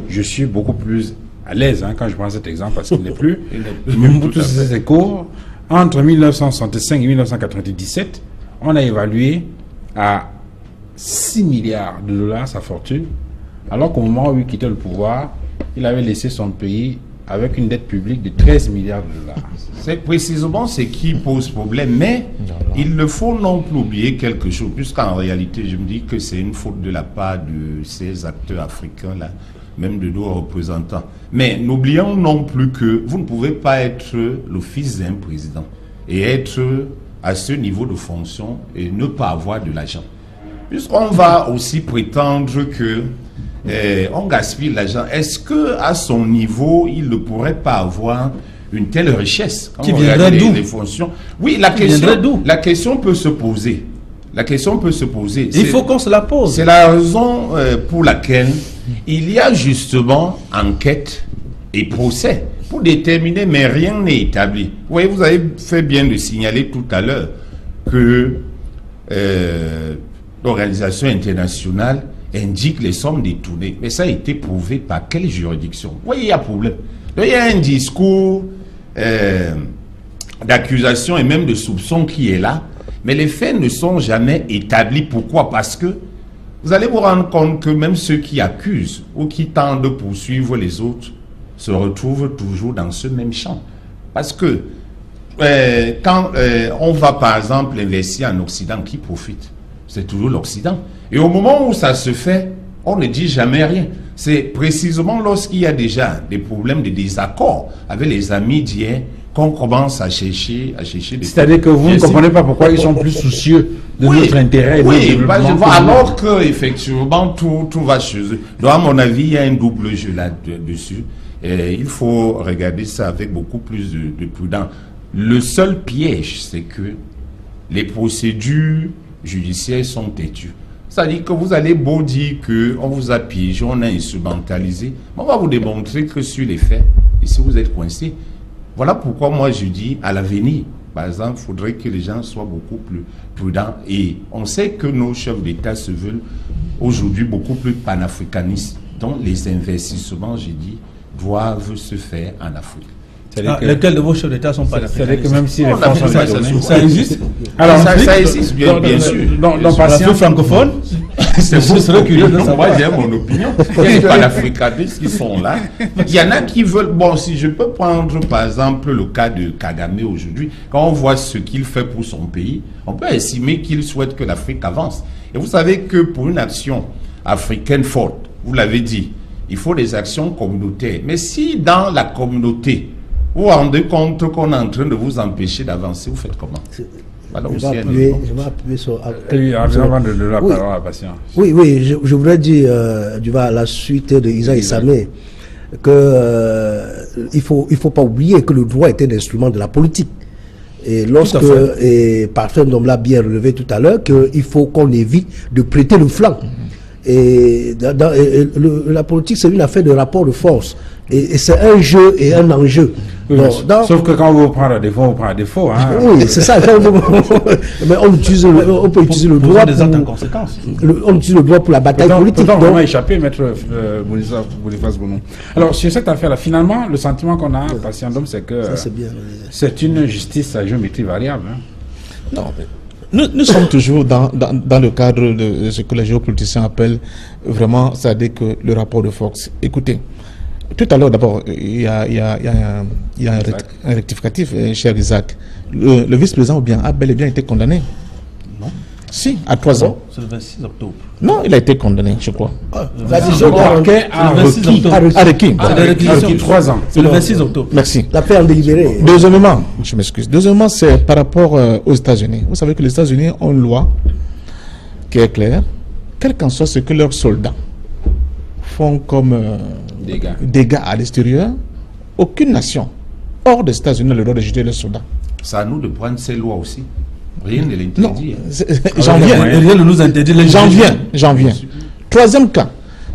Je suis beaucoup plus à l'aise quand je prends cet exemple parce qu'il n'est plus. Mobutu Sese Seko, entre 1965 et 1997, on a évalué à 6 milliards de dollars sa fortune, alors qu'au moment où il quittait le pouvoir, il avait laissé son pays avec une dette publique de 13 milliards de dollars. C'est précisément ce qui pose problème, mais il ne faut non plus oublier quelque chose, puisqu'en réalité, je me dis que c'est une faute de la part de ces acteurs africains-là, même de nos représentants. Mais n'oublions non plus que vous ne pouvez pas être le fils d'un président et être à ce niveau de fonction et ne pas avoir de l'argent. Puisqu'on va aussi prétendre que on gaspille l'argent. Est-ce que à son niveau, il ne pourrait pas avoir une telle richesse quand on regarde les fonctions? Oui, la question peut se poser. La question peut se poser. Il faut qu'on se la pose. C'est la raison pour laquelle il y a justement enquête et procès pour déterminer, mais rien n'est établi. Vous voyez, vous avez fait bien de signaler tout à l'heure que l'organisation internationale indique les sommes détournées. Mais ça a été prouvé par quelle juridiction? Vous voyez, il y a problème. Donc, il y a un discours d'accusation et même de soupçon qui est là, mais les faits ne sont jamais établis. Pourquoi? Parce que vous allez vous rendre compte que même ceux qui accusent ou qui tentent de poursuivre les autres se retrouvent toujours dans ce même champ. Parce que quand on va par exemple investir en Occident, qui profite? C'est toujours l'Occident. Et au moment où ça se fait, on ne dit jamais rien. C'est précisément lorsqu'il y a déjà des problèmes de désaccord avec les amis d'hier qu'on commence à chercher des... C'est-à-dire que vous ne comprenez pas pourquoi ils sont plus soucieux de notre intérêt et de notre développement. Alors qu'effectivement, tout va chez eux. Donc, à mon avis, il y a un double jeu là-dessus. Il faut regarder ça avec beaucoup plus de prudence. Le seul piège, c'est que les procédures judiciaires sont têtues. C'est-à-dire que vous allez beau dire qu'on vous a piégé, on a instrumentalisé, on va vous démontrer que sur les faits, ici vous êtes coincé. Voilà pourquoi moi je dis à l'avenir, par exemple, il faudrait que les gens soient beaucoup plus prudents. Et on sait que nos chefs d'État se veulent aujourd'hui beaucoup plus panafricanistes. Donc les investissements, j'ai dit, doivent se faire en Afrique. Lesquels de vos chefs d'État sont pas C'est-à-dire que même si les fonds sont pas donnés, ça existe. Alors ça existe bien sûr. Donc patient francophone, c'est curieux de savoir. Moi j'ai mon opinion. Il y a des panafricanistes qui sont là. Il y en a qui veulent. Bon, si je peux prendre par exemple le cas de Kagame aujourd'hui, quand on voit ce qu'il fait pour son pays, on peut estimer qu'il souhaite que l'Afrique avance. Et vous savez que pour une action africaine forte, vous l'avez dit, il faut des actions communautaires. Mais si dans la communauté vous vous rendez compte qu'on est en train de vous empêcher d'avancer, vous faites comment? Voilà, je vais appuyer sur... Avant de la parole à la patience. Oui, je voudrais dire, à la suite de Isa Issamé, qu'il faut pas oublier que le droit est un instrument de la politique. Et lorsque, et Parfait l'a bien relevé tout à l'heure, qu'il faut qu'on évite de prêter le flanc. Et la politique, c'est une affaire de rapport de force. Et c'est un jeu et un enjeu. Oui, sauf que quand vous prenez à défaut, on prend à défaut. Hein. Oui, c'est ça. Mais on peut utiliser le droit des actes en conséquence. On utilise le droit pour la bataille politique. Donc, on va échapper, maître Boniface Bounou. Alors, sur cette affaire-là, finalement, le sentiment qu'on a, patient d'homme, c'est que c'est une justice à géométrie variable. Hein. Non, mais nous sommes toujours dans le cadre de ce que les géopoliticiens appellent vraiment, c'est-à-dire que le rapport de force. Écoutez, tout à l'heure, d'abord, il y a un rectificatif, cher Isaac. Le vice-président, ou bien, a bel et bien été condamné. Non. Si, à 3 ans. C'est le 26 octobre. Non, il a été condamné, je crois. La décision a requis 3 ans. C'est le 26 octobre. Merci. La paix en délibéré. Deuxièmement, je m'excuse. Deuxièmement, c'est par rapport aux États-Unis. Vous savez que les États-Unis ont une loi qui est claire. Quel qu'en soit ce que leurs soldats font comme dégâts à l'extérieur, aucune nation hors des États-Unis n'a le droit de jeter leurs soldats. C'est à nous de prendre ces lois aussi. Rien ne l'interdit. J'en viens. Rien ne nous interdit. J'en viens. Troisième cas.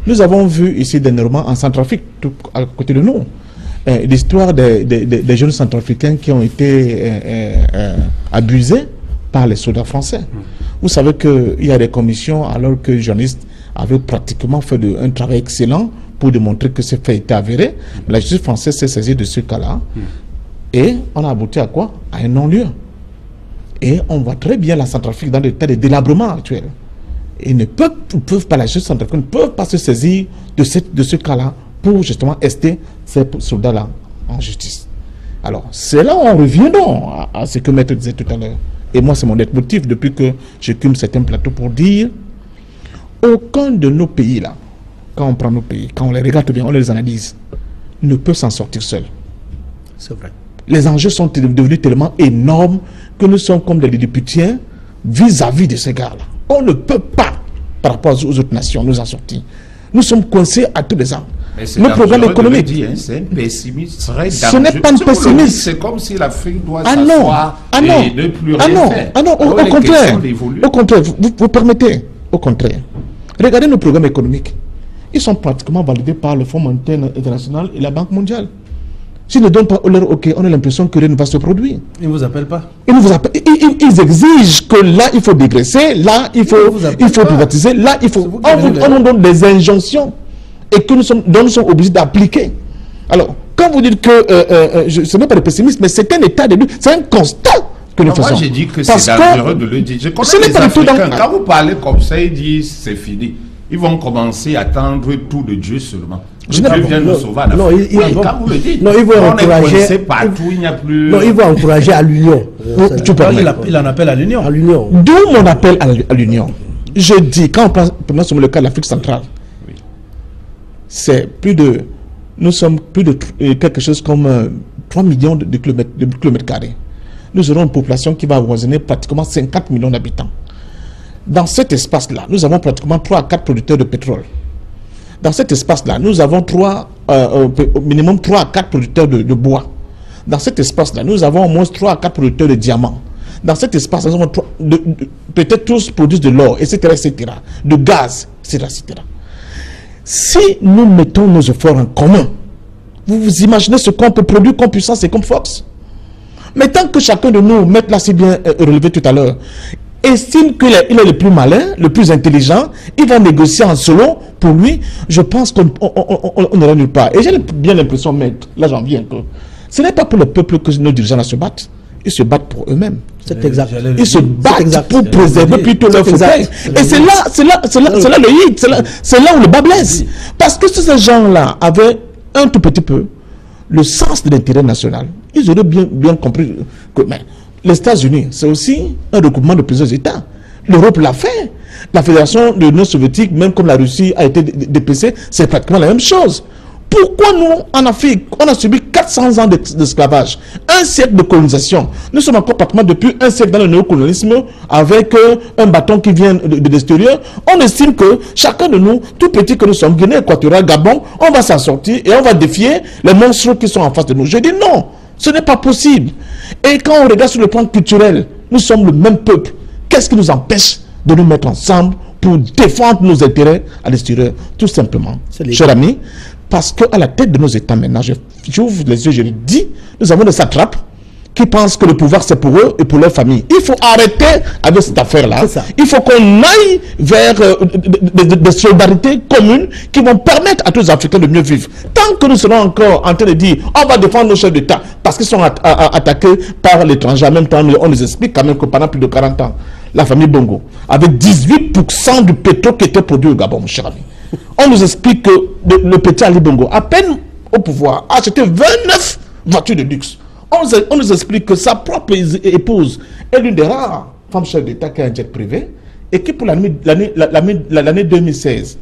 Nous avons vu ici dernièrement en Centrafrique, tout à côté de nous, l'histoire des jeunes centrafricains qui ont été abusés par les soldats français. Vous savez qu'il y a des commissions, alors que les journalistes avaient pratiquement fait un travail excellent pour démontrer que ce fait était avéré. La justice française s'est saisie de ce cas-là. Et on a abouti à quoi? À un non-lieu. Et on voit très bien la Centrafrique dans l'état de délabrement actuel. Ils ne peuvent pas, la justice centrafricaine ne peuvent pas se saisir de ce cas-là pour justement ester ces soldats-là en justice. Alors, c'est là où on revient à ce que Maître disait tout à l'heure. Et moi, c'est mon motif depuis que j'occupe certains plateaux pour dire aucun de nos pays là, quand on prend nos pays, quand on les regarde bien, on les analyse, ne peut s'en sortir seul. C'est vrai. Les enjeux sont devenus tellement énormes que nous sommes comme des Lilliputiens vis-à-vis de ces gars-là. On ne peut pas, par rapport aux autres nations, nous en sortir. Nous sommes coincés à tous les angles. Le programme économique. C'est un pessimisme très dangereux. Ce n'est pas un pessimisme. C'est comme si l'Afrique doit s'asseoir et ne plus rien faire. Au contraire, vous permettez. Au contraire. Regardez nos programmes économiques. Ils sont pratiquement validés par le Fonds monétaire international et la Banque mondiale. S'ils ne donnent pas leur OK, on a l'impression que rien ne va se produire. Ils ne vous appellent pas. Ils exigent que là, il faut dégraisser, là, il faut privatiser, là, il faut... On nous donne des injonctions et que nous sommes obligés d'appliquer. Alors, quand vous dites que ce n'est pas le pessimisme, mais c'est un état de lutte, c'est un constat que nous faisons. Moi, j'ai dit que c'est dangereux de le dire. Je connais les Africains, quand vous parlez comme ça, ils disent c'est fini. Ils vont commencer à attendre tout de Dieu seulement. Dieu vient nous sauver à la fin. Quand vous le dites, non, il veut encourager partout, il n'y a plus... Non, il veut encourager à l'union. Il en appelle à l'union. D'où mon appel à l'union. Je dis, quand on prend sur le cas de l'Afrique centrale, c'est nous sommes plus de quelque chose comme 3 millions de kilomètres carrés. Nous aurons une population qui va avoisiner pratiquement 50 millions d'habitants. Dans cet espace-là, nous avons pratiquement 3 à 4 producteurs de pétrole. Dans cet espace-là, nous avons au minimum 3 à 4 producteurs de bois. Dans cet espace-là, nous avons au moins 3 à 4 producteurs de diamants. Dans cet espace, nous avons peut-être tous produisent de l'or, etc., de gaz, etc., etc. Si nous mettons nos efforts en commun, vous vous imaginez ce qu'on peut produire comme puissance et comme force? Mais tant que chacun de nous, Maître l'a si bien relevé tout à l'heure, estime qu'il est le plus malin, le plus intelligent, il va négocier en solo, pour lui, je pense qu'on n'ira nulle part. Et j'ai bien l'impression, Maître, là j'en viens, que ce n'est pas pour le peuple que nos dirigeants se battent. Ils se battent pour eux-mêmes. C'est exact. Ils se battent pour préserver plutôt leur fauteuil. Et c'est là le hic, c'est là où le bas blesse. Parce que si ces gens-là avaient un tout petit peu le sens de l'intérêt national, ils auraient bien compris que les États-Unis, c'est aussi un regroupement de plusieurs États. L'Europe l'a fait. La Fédération de l'Union soviétique, même comme la Russie a été dépecée, c'est pratiquement la même chose. Pourquoi nous, en Afrique, on a subi 400 ans d'esclavage, un siècle de colonisation. Nous sommes encore pratiquement depuis un siècle dans le néocolonialisme avec un bâton qui vient de l'extérieur. On estime que chacun de nous, tout petit que nous sommes, Guinée équatoriale, Gabon, on va s'en sortir et on va défier les monstres qui sont en face de nous. Je dis non, ce n'est pas possible. Et quand on regarde sur le plan culturel, nous sommes le même peuple. Qu'est-ce qui nous empêche de nous mettre ensemble pour défendre nos intérêts à l'extérieur? Tout simplement, chers amis, parce qu'à la tête de nos États maintenant, j'ouvre les yeux, je le dis, nous avons des satrapes qui pensent que le pouvoir c'est pour eux et pour leur famille. Il faut arrêter avec cette affaire-là. Il faut qu'on aille vers des solidarités communes qui vont permettre à tous les Africains de mieux vivre. Tant que nous serons encore en train de dire on va défendre nos chefs d'État parce qu'ils sont attaqués par l'étranger, en même temps on nous explique quand même que pendant plus de 40 ans, la famille Bongo, avec 18% du pétrole qui était produit au Gabon, mon cher ami. On nous explique que le petit Ali Bongo, à peine au pouvoir, a acheté 29 voitures de luxe. On nous explique que sa propre épouse est l'une des rares femmes chefs d'État qui a un jet privé et qui pour l'année 2016,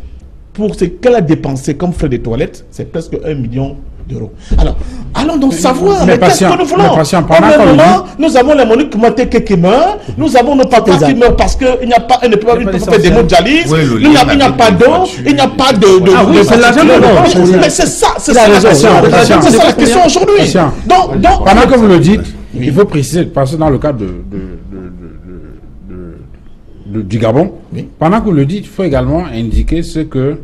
pour ce qu'elle a dépensé comme frais de toilette, c'est presque 1 million d'euros. Alors, allons donc savoir, mais qu'est-ce que nous voulons? Au même moment, nous avons les Monique Moteke qui meurent, nous avons nos papas qui meurent parce qu'il n'y a pas, ils ne peuvent pas faire des dialyse, il n'y a pas d'eau, il n'y a pas de... c'est l'argent. Mais c'est ça, c'est ça la question aujourd'hui. Donc, pendant que vous le dites, il faut préciser, parce que dans le cadre du Gabon, pendant que vous le dites, il faut également indiquer ce que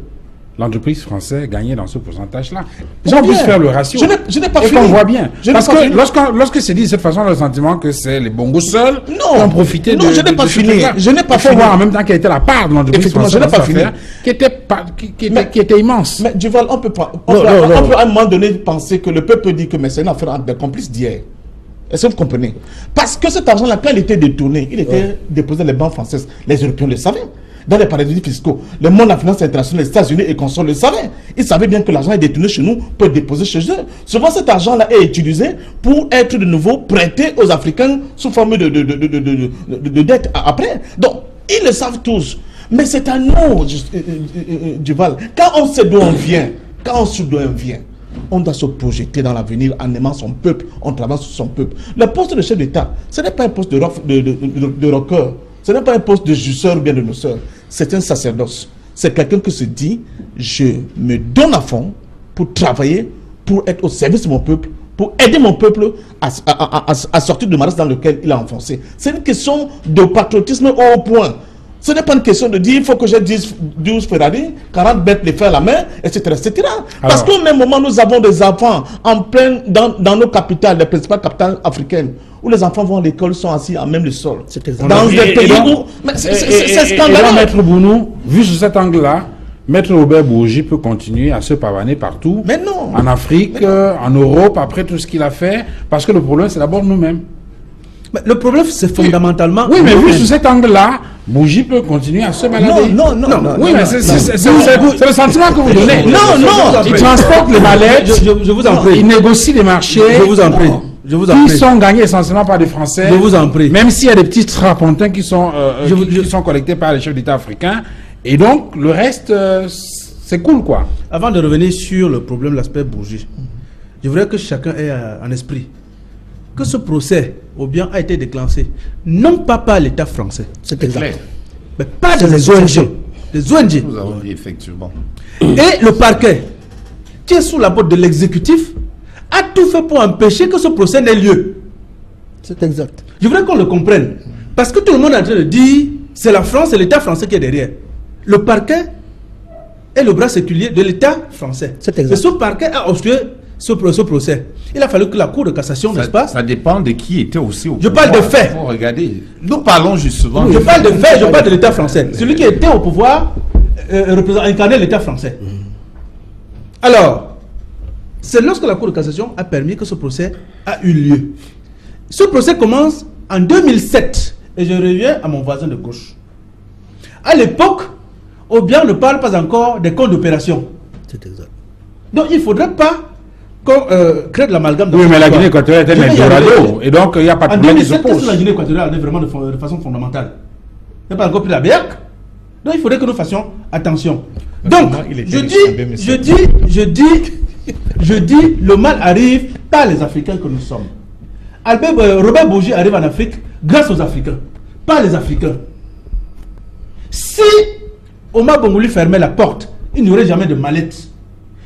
l'entreprise française gagnait dans ce pourcentage-là. On puisse faire le ratio. Je n'ai pas fini. Et qu'on voit bien. Parce que lorsque c'est dit de cette façon, on a le sentiment que c'est les bongos seuls qui ont profité de... Non, je n'ai pas fini. Je n'ai pas fini. Il faut voir en même temps quelle était la part de l'entreprise française dans cette affaire, qui était immense. Mais Duval, on peut à un moment donné penser que le peuple dit que c'est une affaire entre des complices d'hier. Est-ce que vous comprenez? Parce que cet argent-là, quand il était détourné, il était déposé dans les banques françaises. Les Européens le savaient. Dans les paradis fiscaux, le monde de la finance internationale, les États-Unis et consorts le savaient. Ils savaient bien que l'argent est détourné chez nous pour être déposé chez eux. Souvent, cet argent-là est utilisé pour être de nouveau prêté aux Africains sous forme de dette après. Donc, ils le savent tous. Mais c'est à nous, Duval. Quand on sait d'où on vient, on doit se projeter dans l'avenir en aimant son peuple, en travaillant sur son peuple. Le poste de chef d'État, ce n'est pas un poste de rockeur. Ce n'est pas un poste de justicier ou bien de noceur. C'est un sacerdoce. C'est quelqu'un qui se dit, je me donne à fond pour travailler, pour être au service de mon peuple, pour aider mon peuple à sortir du marais dans lequel il a enfoncé. C'est une question de patriotisme au point. Ce n'est pas une question de dire, il faut que j'ai 12 Ferrari, 40 bêtes les faire à la main, etc. etc. Parce qu'au même moment, nous avons des enfants en plein dans nos capitales, les principales capitales africaines, où les enfants vont à l'école, sont assis à même le sol. Dans des pays où... C'est scandaleux. Maître Bounou, vu sur cet angle-là, Maître Robert Bourgi peut continuer à se pavaner partout. Mais non. En Afrique, en Europe, après tout ce qu'il a fait, parce que le problème, c'est d'abord nous-mêmes. Mais le problème, c'est fondamentalement... Oui, mais vu sur cet angle-là, Bourgi peut continuer à se balader. Non. Oui, mais c'est le sentiment que vous donnez. Non. Il transporte les mallettes. Je vous en prie. Il négocie les marchés. Je vous en prie. Qui sont gagnés essentiellement par des Français. Je vous en prie. Même s'il y a des petits strapontins qui sont collectés par les chefs d'État africains. Et donc, le reste, c'est cool, quoi. Avant de revenir sur le problème, l'aspect Bourgi, je voudrais que chacun ait en esprit que ce procès, au bien, a été déclenché, non pas par l'État français. C'est exact. Mais pas des ONG. Des ONG. Nous avons dit effectivement. Et le parquet, qui est sous la botte de l'exécutif, a tout fait pour empêcher que ce procès n'ait lieu. C'est exact. Je voudrais qu'on le comprenne. Parce que tout le monde est en train de dire c'est la France, c'est l'État français qui est derrière. Le parquet est le bras séculier de l'État français. C'est exact. Et ce parquet a obstrué ce procès. Il a fallu que la Cour de cassation, n'est-ce pas? Ça dépend de qui était aussi au Je pouvoir. parle de faits. Faut regarder. Nous parlons justement. Je parle de faits, je parle de l'État français. Celui qui était au pouvoir incarnait l'État français. Alors, c'est lorsque la Cour de cassation a permis que ce procès a eu lieu. Ce procès commence en 2007. Et je reviens à mon voisin de gauche. À l'époque, Obiang ne parle pas encore des comptes d'opération. C'est exact. Donc il ne faudrait pas qu'on crée de l'amalgame. Oui, mais la Guinée équatoriale est un Eldorado. Et donc, il n'y a pas de problème qui se pose. En 2007, qu'est-ce que la pose. Guinée équatoriale est vraiment de façon fondamentale? Il n'y a pas encore pris la BEAC. Donc il faudrait que nous fassions attention. Donc, je dis, le mal arrive par les Africains que nous sommes. Robert Bourgi arrive en Afrique grâce aux Africains, pas les Africains. Si Omar Bongo lui fermait la porte, il n'y aurait jamais de mallette.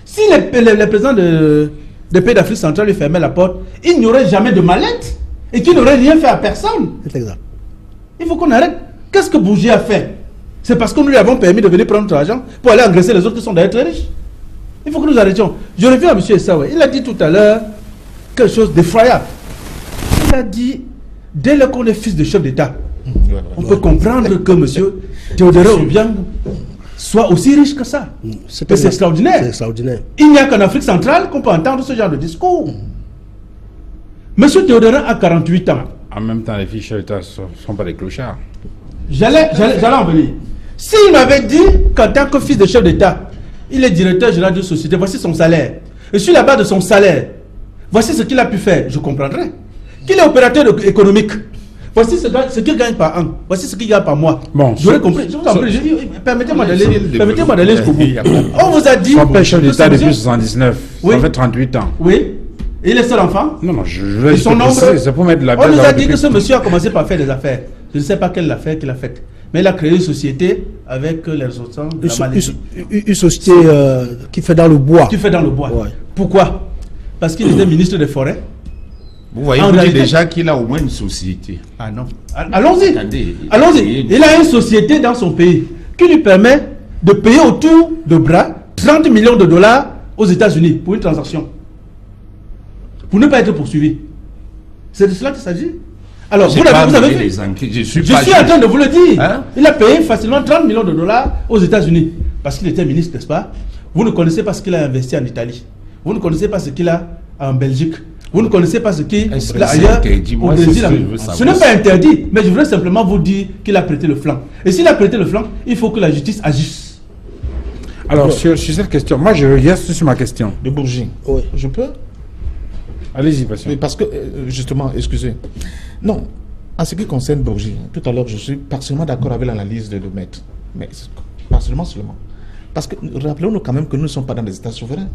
Si les présidents des pays d'Afrique centrale lui fermaient la porte, il n'y aurait jamais de mallette et qu'il n'aurait rien fait à personne. C'est exact. Il faut qu'on arrête. Qu'est-ce que Bourgi a fait? C'est parce que nous lui avons permis de venir prendre notre argent pour aller engraisser les autres qui sont d'ailleurs très riches. Il faut que nous arrêtions. Je reviens à M. Essaoué. Il a dit tout à l'heure quelque chose d'effroyable. Il a dit, dès lors qu'on est fils de chef d'État, on peut comprendre que M. Théodore Obiang soit aussi riche que ça. C'est extraordinaire. C'est extraordinaire. Il n'y a qu'en Afrique centrale qu'on peut entendre ce genre de discours. M. Théodore a 48 ans. En même temps, les fils chefs d'État ne sont pas des clochards. J'allais en venir. S'il m'avait dit qu'en tant que fils de chef d'État, il est directeur général d'une société, voici son salaire. Et sur la base de son salaire, voici ce qu'il a pu faire, je comprendrais. Qu'il est opérateur économique. Voici ce qu'il gagne par an. Voici ce qu'il gagne par mois. Bon, j'aurais compris. Permettez-moi d'aller jusqu'au bout. On vous a dit. Son père chef d'État depuis 79. Oui. Ça fait 38 ans. Oui. Et il est seul enfant? Non, je vais juste préciser, c'est pour mettre la on nous a dit que ce monsieur a commencé par faire des affaires. Je ne sais pas quelle affaire qu'il a faite. Mais il a créé une société avec les ressortissants de la Malaisie. Une société qui fait dans le bois. Qui fait dans le bois. Ouais. Pourquoi? Parce qu'il était ministre des Forêts. Vous voyez, vous dites déjà qu'il a au moins une société. Ah non. Allons-y. Allons-y. Il a une société dans son pays qui lui permet de payer autour de bras 30 millions de dollars aux États-Unis pour une transaction. Pour ne pas être poursuivi. C'est de cela qu'il s'agit. Alors, vous avez vu. Je suis en train de vous le dire. Hein? Il a payé facilement 30 millions de dollars aux États-Unis. Parce qu'il était ministre, n'est-ce pas? Vous ne connaissez pas ce qu'il a investi en Italie. Vous ne connaissez pas ce qu'il a en Belgique. Vous ne connaissez pas ce qu'il a ailleurs au Brésil. Ce n'est pas interdit, mais je voudrais simplement vous dire qu'il a prêté le flanc. Et s'il a prêté le flanc, il faut que la justice agisse. Alors, sur cette question, moi je reste sur ma question. De Bourgi. Oui. Je peux? Allez-y, patient. Parce que, justement, excusez. Non, en ce qui concerne Bourgi, tout à l'heure, je suis partiellement d'accord avec l'analyse de maître. Mais pas seulement. Parce que, rappelons-nous quand même que nous ne sommes pas dans des États souverains.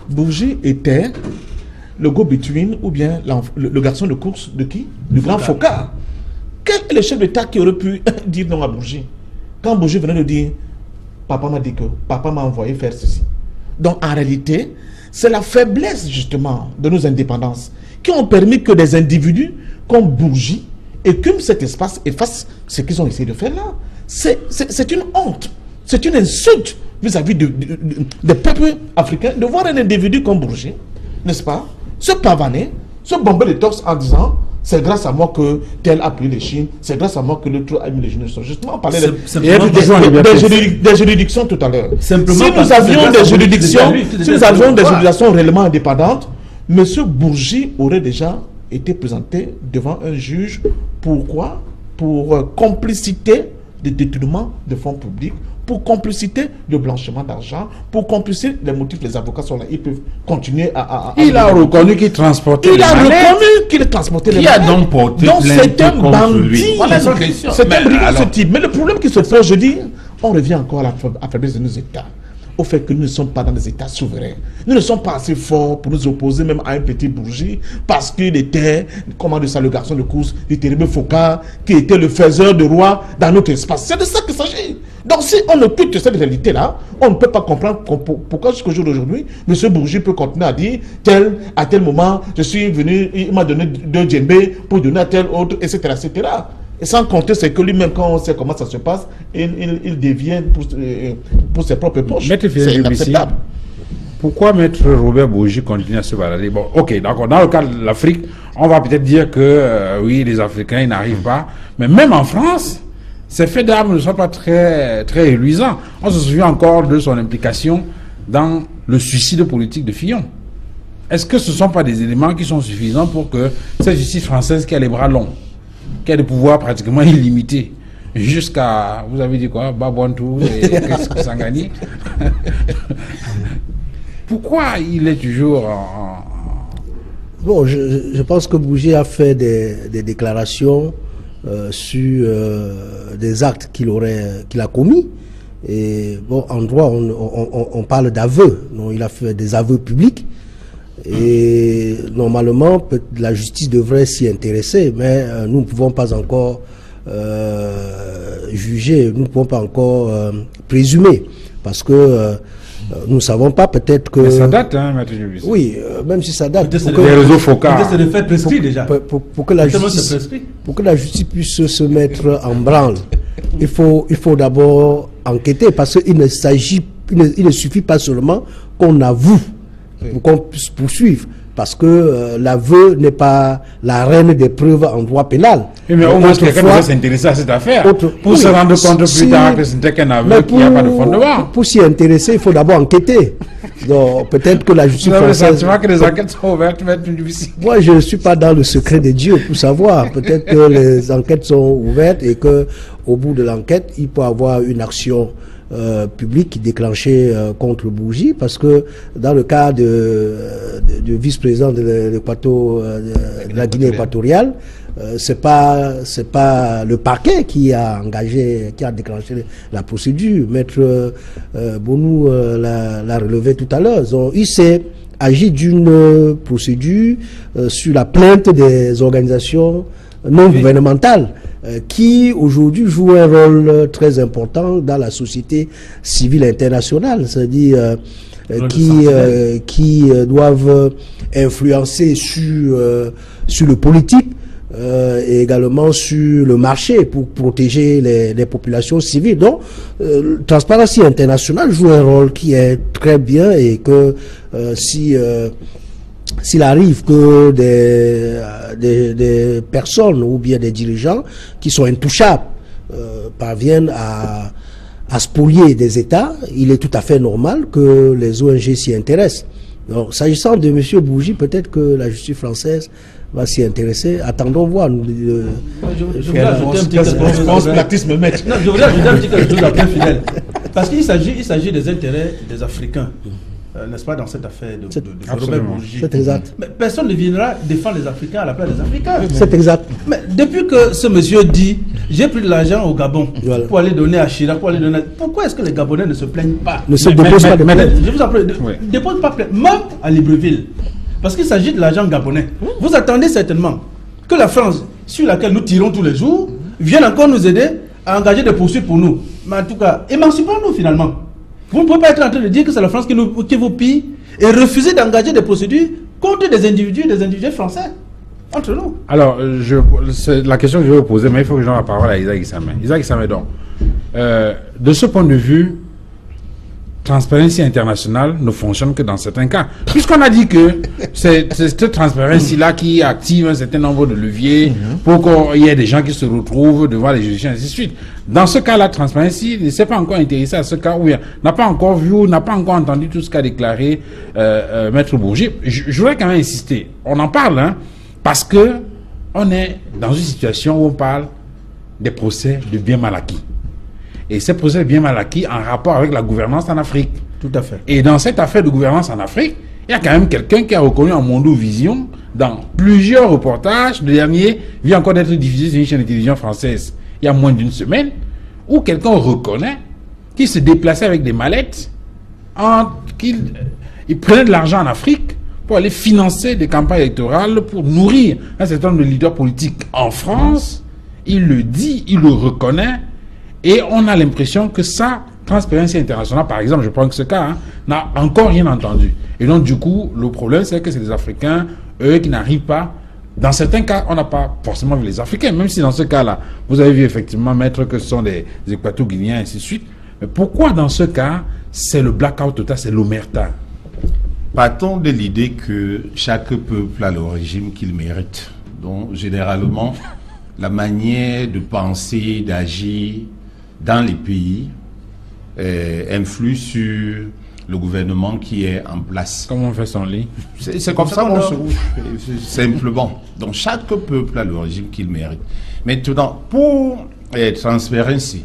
Bourgi était le go-between ou bien le garçon de course de qui? Du grand Foccart. Quel est le chef d'État qui aurait pu dire non à Bourgi? Quand Bourgi venait de dire, papa m'a dit que, papa m'a envoyé faire ceci. Donc, en réalité, c'est la faiblesse, justement, de nos indépendances qui ont permis que des individus comme Bourgi écument cet espace et fassent ce qu'ils ont essayé de faire là. C'est une honte, c'est une insulte vis-à-vis des peuples africains de voir un individu comme Bourgi, n'est-ce pas, se pavaner, se bomber les torses en disant c'est grâce à moi que tel a pris les Chines, c'est grâce à moi que l'autre a mis les Chines. Justement, on parlait des juridictions tout à l'heure. Si nous avions des juridictions, réellement indépendantes, M. Bourgi aurait déjà été présenté devant un juge. Pourquoi? pour complicité de détournement de fonds publics, pour complicité de blanchiment d'argent, pour complicité des motifs, les avocats sont là, ils peuvent continuer à il a reconnu qu'il transportait il a reconnu qu'il transportait les malades. Qui a donc porté donc c'est plainte un contre lui? bandit. Voilà sa question. C'est un brigand alors- ce type. Mais le problème qui se pose, je dis, on revient encore à la faiblesse de nos États. Au fait que nous ne sommes pas dans des États souverains. Nous ne sommes pas assez forts pour nous opposer même à un petit bourgeois parce qu'il était, comment dire ça, le garçon de course du terrible Foucault, qui était le faiseur de roi dans notre espace. C'est de ça qu'il s'agit. Donc si on occulte cette réalité-là, on ne peut pas comprendre pourquoi jusqu'au jour d'aujourd'hui, M. Bourgi peut continuer à dire, à tel moment, je suis venu, il m'a donné 2 djembés pour donner à tel autre, etc. etc. Et sans compter, c'est que lui-même, quand on sait comment ça se passe, il devient pour ses propres poches. C'est inacceptable. Pourquoi Maître Robert Bourgi continue à se balader? Bon, ok, d'accord. Dans le cas de l'Afrique, on va peut-être dire que oui, les Africains ils n'arrivent pas. Mais même en France, ces faits d'armes ne sont pas très reluisants. On se souvient encore de son implication dans le suicide politique de Fillon. Est-ce que ce ne sont pas des éléments qui sont suffisants pour que cette justice française qui a les bras longs, qui a des pouvoirs pratiquement illimités, jusqu'à, vous avez dit quoi, Babouantou et Sangani, pourquoi il est toujours Bon, je pense que Bourgi a fait des déclarations sur des actes qu'il a commis. Et bon, en droit, on parle d'aveux. Il a fait des aveux publics. Et normalement, la justice devrait s'y intéresser, mais nous ne pouvons pas encore juger, nous ne pouvons pas encore présumer, parce que nous ne savons pas, peut-être que... Mais ça date, hein, Maître Dubuisson. Oui, même si ça date. Les réseaux Foucault. C'est le fait prescrit déjà. Pour que la justice puisse se mettre en branle, il faut d'abord enquêter, parce qu'il ne suffit pas seulement qu'on avoue pour qu'on puisse poursuivre, parce que l'aveu n'est pas la reine des preuves en droit pénal. Oui, mais au moins quelqu'un doit s'intéresser à cette affaire pour se rendre compte plus tard que ce n'était qu'un aveu, qu'il n'y a pas de fondement. Pour s'y intéresser, il faut d'abord enquêter. Donc peut-être que la justice française... Vous avez le sentiment que les enquêtes sont ouvertes, Maître Dubuisson? Moi, je ne suis pas dans le secret de Dieu pour savoir. Peut-être que les enquêtes sont ouvertes et qu'au bout de l'enquête, il peut y avoir une action public déclenché contre Bourgi, parce que dans le cas du vice-président de la Guinée équatoriale, c'est pas le parquet qui a déclenché la procédure. Maître Bonou l'a relevé tout à l'heure. Il s'est agi d'une procédure sur la plainte des organisations non gouvernementales qui aujourd'hui jouent un rôle très important dans la société civile internationale, c'est-à-dire qui doivent influencer sur le politique et également sur le marché pour protéger les populations civiles. Donc, Transparency International joue un rôle qui est très bien, et que s'il arrive que des personnes ou bien des dirigeants qui sont intouchables parviennent à spolier des États, il est tout à fait normal que les ONG s'y intéressent. Donc, s'agissant de M. Bourgi, peut-être que la justice française va s'y intéresser. Attendons voir. Je voudrais ajouter un petit quelque chose après fidèle. Parce qu'il s'agit des intérêts des Africains. N'est-ce pas, dans cette affaire de Robert Bourgi. C'est exact. Mais personne ne viendra défendre les Africains à la place des Africains. C'est exact. Mais depuis que ce monsieur dit, j'ai pris de l'argent au Gabon pour aller donner à Chirac, pour aller donner... Pourquoi est-ce que les Gabonais ne se plaignent pas? Ne se déposent pas de plainte. Je vous en prie, ne déposent pas de plainte, même à Libreville. Parce qu'il s'agit de l'argent gabonais. Vous attendez certainement que la France, sur laquelle nous tirons tous les jours, vienne encore nous aider à engager des poursuites pour nous. Mais en tout cas, émancipons-nous finalement. Vous ne pouvez pas être en train de dire que c'est la France qui vous pille et refuser d'engager des procédures contre des individus français. Entre nous. Alors, c'est la question que je vais vous poser, mais il faut que je donne la parole à Isaac Issamé. Isaac Issamé, donc, de ce point de vue, Transparency International ne fonctionne que dans certains cas. Puisqu'on a dit que c'est cette Transparency-là qui active un certain nombre de leviers pour qu'il y ait des gens qui se retrouvent devant les juridictions, et ainsi de suite. Dans ce cas-là, Transparency ne s'est pas encore intéressé à ce cas où n'a pas encore vu, n'a pas encore entendu tout ce qu'a déclaré Maître Bourgi. Je voudrais quand même insister. On en parle, hein, parce que on est dans une situation où on parle des procès de bien mal acquis. Et ces procès de bien mal acquis en rapport avec la gouvernance en Afrique. Tout à fait. Et dans cette affaire de gouvernance en Afrique, il y a quand même quelqu'un qui a reconnu en Mondo Vision, dans plusieurs reportages, le dernier vient encore d'être diffusé sur une chaîne de télévision française, il y a moins d'une semaine, où quelqu'un reconnaît qu'il se déplaçait avec des mallettes, qu'il prenait de l'argent en Afrique pour aller financer des campagnes électorales, pour nourrir un certain nombre de leaders politiques en France. Il le dit, il le reconnaît, et on a l'impression que ça, Transparency International, par exemple, je prends que ce cas, n'a encore rien entendu. Et donc, du coup, le problème, c'est que c'est les Africains, eux, qui n'arrivent pas. Dans certains cas, on n'a pas forcément vu les Africains, même si dans ce cas-là, vous avez vu effectivement, maître, que ce sont des Équato-Guinéens, et ainsi de suite. Mais pourquoi, dans ce cas, c'est le blackout total, c'est l'omerta? Partons de l'idée que chaque peuple a le régime qu'il mérite. Donc, généralement, la manière de penser, d'agir dans les pays influe sur le gouvernement qui est en place. Comment on fait son lit? C'est comme ça qu'on se couche, simplement. Donc, chaque peuple a le régime qu'il mérite. Maintenant, pour Transparency,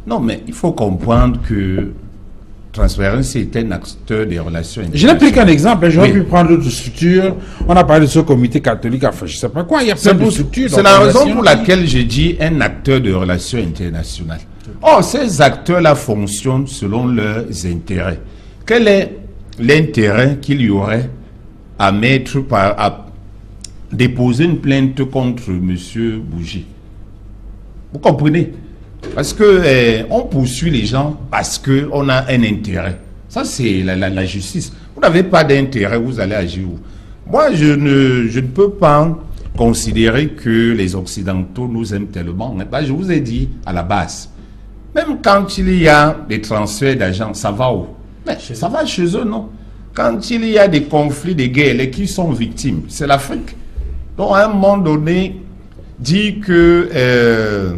non, mais il faut comprendre que Transparency est un acteur des relations internationales. Je n'ai pris qu'un exemple, j'aurais Oui. pu prendre d'autres structures. On a parlé de ce comité catholique, enfin, je ne sais pas quoi, il y a plein de structures. C'est la raison pour laquelle j'ai dit un acteur de relations internationales. Or, ces acteurs-là fonctionnent selon leurs intérêts. Quel est l'intérêt qu'il y aurait à déposer une plainte contre M. Bougie? Vous comprenez? Parce que on poursuit les gens parce qu'on a un intérêt. Ça, c'est la justice. Vous n'avez pas d'intérêt, vous allez agir où? Moi, je ne peux pas considérer que les Occidentaux nous aiment tellement. Je vous ai dit à la base, même quand il y a des transferts d'argent, ça va où? Mais ça va chez eux, non? Quand il y a des conflits, des guerres, et qui sont victimes, c'est l'Afrique. Donc, à un moment donné, dit que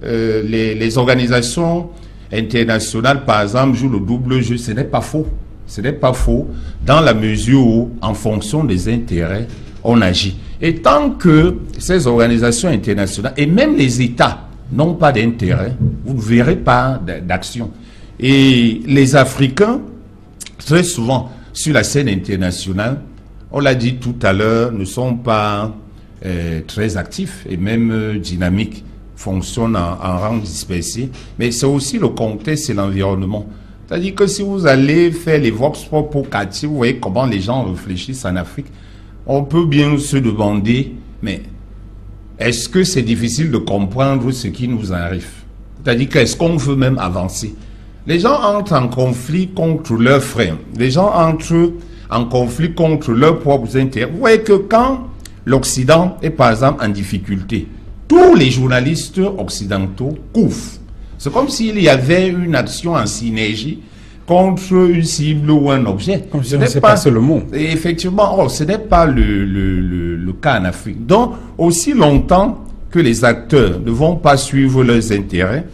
les organisations internationales, par exemple, jouent le double jeu, ce n'est pas faux. Ce n'est pas faux, dans la mesure où, en fonction des intérêts, on agit. Et tant que ces organisations internationales, et même les États, n'ont pas d'intérêt, vous ne verrez pas d'action. Et les Africains, très souvent, sur la scène internationale, on l'a dit tout à l'heure, ne sont pas très actifs et même dynamiques, fonctionnent en rang dispersé. Mais c'est aussi le contexte et l'environnement. C'est-à-dire que si vous allez faire les vox pop pour quartier, vous voyez comment les gens réfléchissent en Afrique, on peut bien se demander, mais est-ce que c'est difficile de comprendre ce qui nous arrive? C'est-à-dire qu'est-ce qu'on veut même avancer? Les gens entrent en conflit contre leurs frères. Les gens entrent en conflit contre leurs propres intérêts. Vous voyez que quand l'Occident est par exemple en difficulté, tous les journalistes occidentaux couvrent. C'est comme s'il y avait une action en synergie contre une cible ou un objet. Comme si on s'est passé le mot. Et effectivement, ce n'est pas le cas en Afrique. Donc, aussi longtemps que les acteurs ne vont pas suivre leurs intérêts,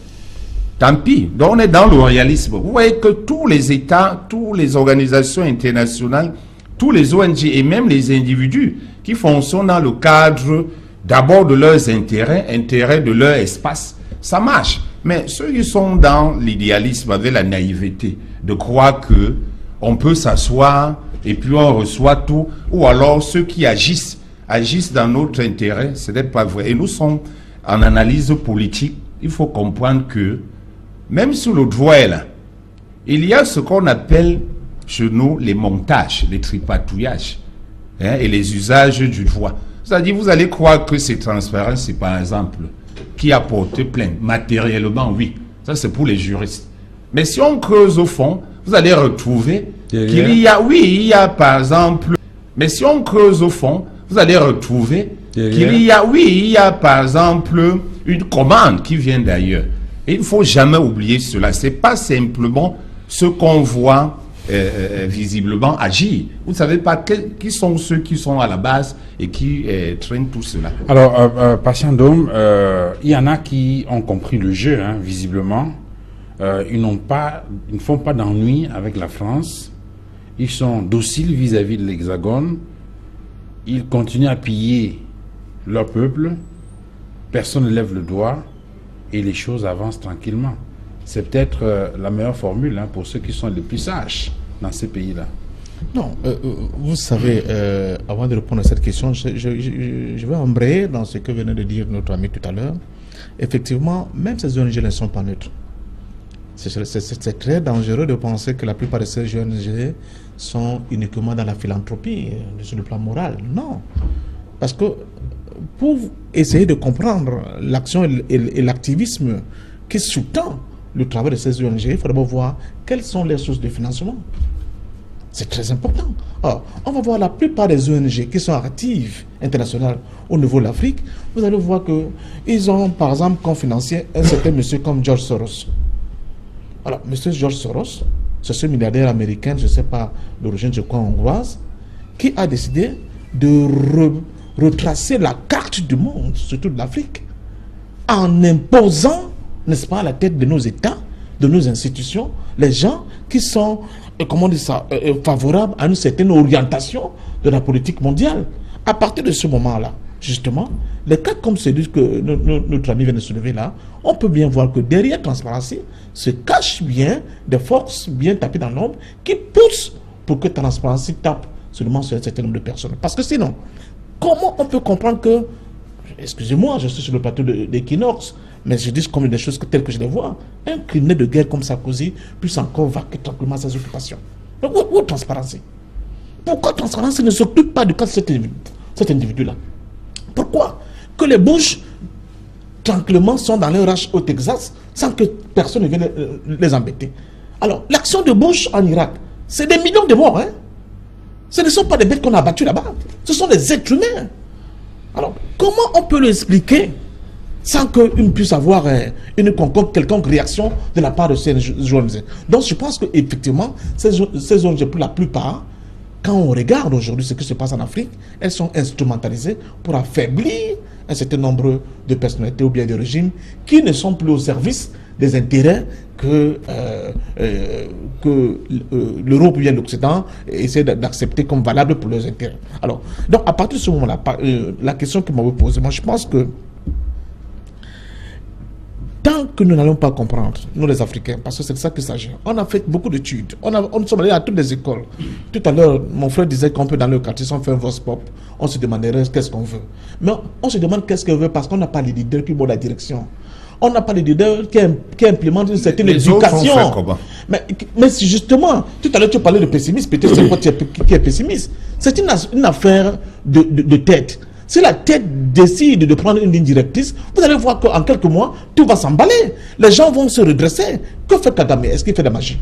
tant pis. Donc, on est dans le réalisme. Vous voyez que tous les États, toutes les organisations internationales, tous les ONG et même les individus qui fonctionnent dans le cadre d'abord de leurs intérêts de leur espace, ça marche. Mais ceux qui sont dans l'idéalisme avec la naïveté de croire que on peut s'asseoir et puis on reçoit tout, ou alors ceux qui agissent dans notre intérêt, ce n'est pas vrai. Et nous sommes en analyse politique, il faut comprendre que même sous le droit là, il y a ce qu'on appelle chez nous les montages, les tripatouillages et les usages du droit. C'est-à-dire, vous allez croire que c'est transparent, c'est par exemple qui a porté plainte. Matériellement, oui. Ça, c'est pour les juristes. Mais si on creuse au fond, vous allez retrouver qu'il y a, oui, il y a par exemple, mais si on creuse au fond, vous allez retrouver qu'il y a, oui, il y a par exemple une commande qui vient d'ailleurs. Et il ne faut jamais oublier cela. C'est pas simplement ce qu'on voit visiblement agir. Vous ne savez pas qui sont ceux qui sont à la base et qui traînent tout cela. Alors, Patient Dôme, il y en a qui ont compris le jeu, hein, visiblement. Ils ne font pas d'ennui avec la France. Ils sont dociles vis-à-vis de l'Hexagone. Ils continuent à piller leur peuple. Personne ne lève le doigt. et les choses avancent tranquillement. C'est peut-être la meilleure formule pour ceux qui sont les plus sages dans ces pays-là. Non, vous savez, avant de répondre à cette question, je vais embrayer dans ce que venait de dire notre ami tout à l'heure. Effectivement, même ces ONG ne sont pas neutres. C'est très dangereux de penser que la plupart de ces ONG sont uniquement dans la philanthropie, sur le plan moral. Non. Parce que pour essayer de comprendre l'action et l'activisme qui sous-tend le travail de ces ONG, il faut d'abord voir quelles sont les sources de financement. C'est très important. Alors, on va voir la plupart des ONG qui sont actives internationales au niveau de l'Afrique. Vous allez voir qu'ils ont, par exemple, comme financier un certain monsieur comme George Soros. Alors, monsieur George Soros, c'est ce milliardaire américain, je ne sais pas d'origine, je crois, hongroise, qui a décidé de retracer la carte du monde, surtout de l'Afrique, en imposant, n'est-ce pas, à la tête de nos États, de nos institutions, les gens qui sont, comment on dit ça, favorables à une certaine orientation de la politique mondiale. À partir de ce moment-là, justement, les cas comme celui que notre ami vient de soulever là, on peut bien voir que derrière Transparency se cachent bien des forces bien tapées dans l'ombre qui poussent pour que Transparency tape seulement sur un certain nombre de personnes. Parce que sinon, comment on peut comprendre que, excusez-moi, je suis sur le plateau d'Equinox, mais je dis comme des choses telles que je les vois, un criminel de guerre comme Sarkozy puisse encore vaquer tranquillement à ses occupations. Donc, où Transparency? Pourquoi Transparency ne s'occupe pas du cas de cet individu-là? Pourquoi que les Bush, tranquillement, sont dans leur ranch au Texas sans que personne ne vienne les embêter? Alors, l'action de Bush en Irak, c'est des millions de morts. Hein? Ce ne sont pas des bêtes qu'on a battues là-bas. Ce sont des êtres humains. Alors, comment on peut l'expliquer sans qu'il puisse avoir une quelconque réaction de la part de ces ONG? Donc, je pense qu'effectivement, ces ONG, pour la plupart, quand on regarde aujourd'hui ce qui se passe en Afrique, elles sont instrumentalisées pour affaiblir un certain nombre de personnalités ou bien de régimes qui ne sont plus au service des intérêts que l'Europe ou bien l'Occident essaie d'accepter comme valable pour leurs intérêts. Alors, donc à partir de ce moment-là, la question que m'avait posée, moi je pense que tant que nous n'allons pas comprendre, nous les Africains, parce que c'est de ça qu'il s'agit, on a fait beaucoup d'études, on sommes allés à toutes les écoles. Tout à l'heure, mon frère disait qu'on peut dans le quartier, si on fait un vox pop, on se demanderait qu'est-ce qu'on veut. Mais on se demande qu'est-ce qu'on veut parce qu'on n'a pas les leaders qui vont la direction. On n'a pas les leaders qui implémentent une certaine éducation. Mais justement, tout à l'heure tu parlais de pessimisme, peut-être c'est quoi qui est pessimiste. C'est une affaire de tête. Si la tête décide de prendre une ligne directrice, vous allez voir qu'en quelques mois, tout va s'emballer. Les gens vont se redresser. Que fait Kagame? Est-ce qu'il fait de la magie?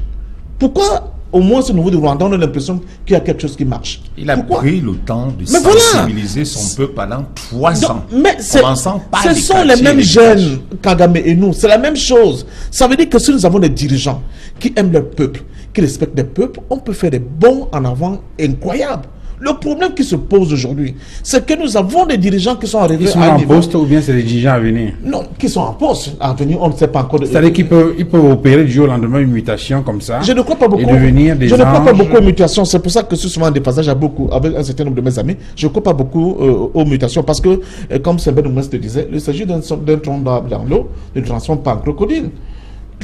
Pourquoi, au moins, au niveau du Rwanda, on a l'impression qu'il y a quelque chose qui marche? Il a pris le temps de sensibiliser son peuple pendant 3 ans. Mais ce sont les mêmes jeunes, Kagame et nous. C'est la même chose. Ça veut dire que si nous avons des dirigeants qui aiment leur peuple, qui respectent leur peuple, on peut faire des bons en avant incroyables. Le problème qui se pose aujourd'hui, c'est que nous avons des dirigeants qui sont arrivés à un niveau... Ils sont en poste ou bien c'est des dirigeants à venir? Non, qui sont en poste à venir, on ne sait pas encore. C'est-à-dire qu'ils peuvent opérer du jour au lendemain une mutation comme ça. Je ne crois pas beaucoup. Et devenir des je ne crois pas beaucoup aux mutations. C'est pour ça que je suis souvent en déphasage avec un certain nombre de mes amis. Je ne crois pas beaucoup aux mutations parce que, comme Sylvain Oumès te disait, il s'agit d'un tronc d'arbre dans l'eau, ne le transforme pas en crocodile.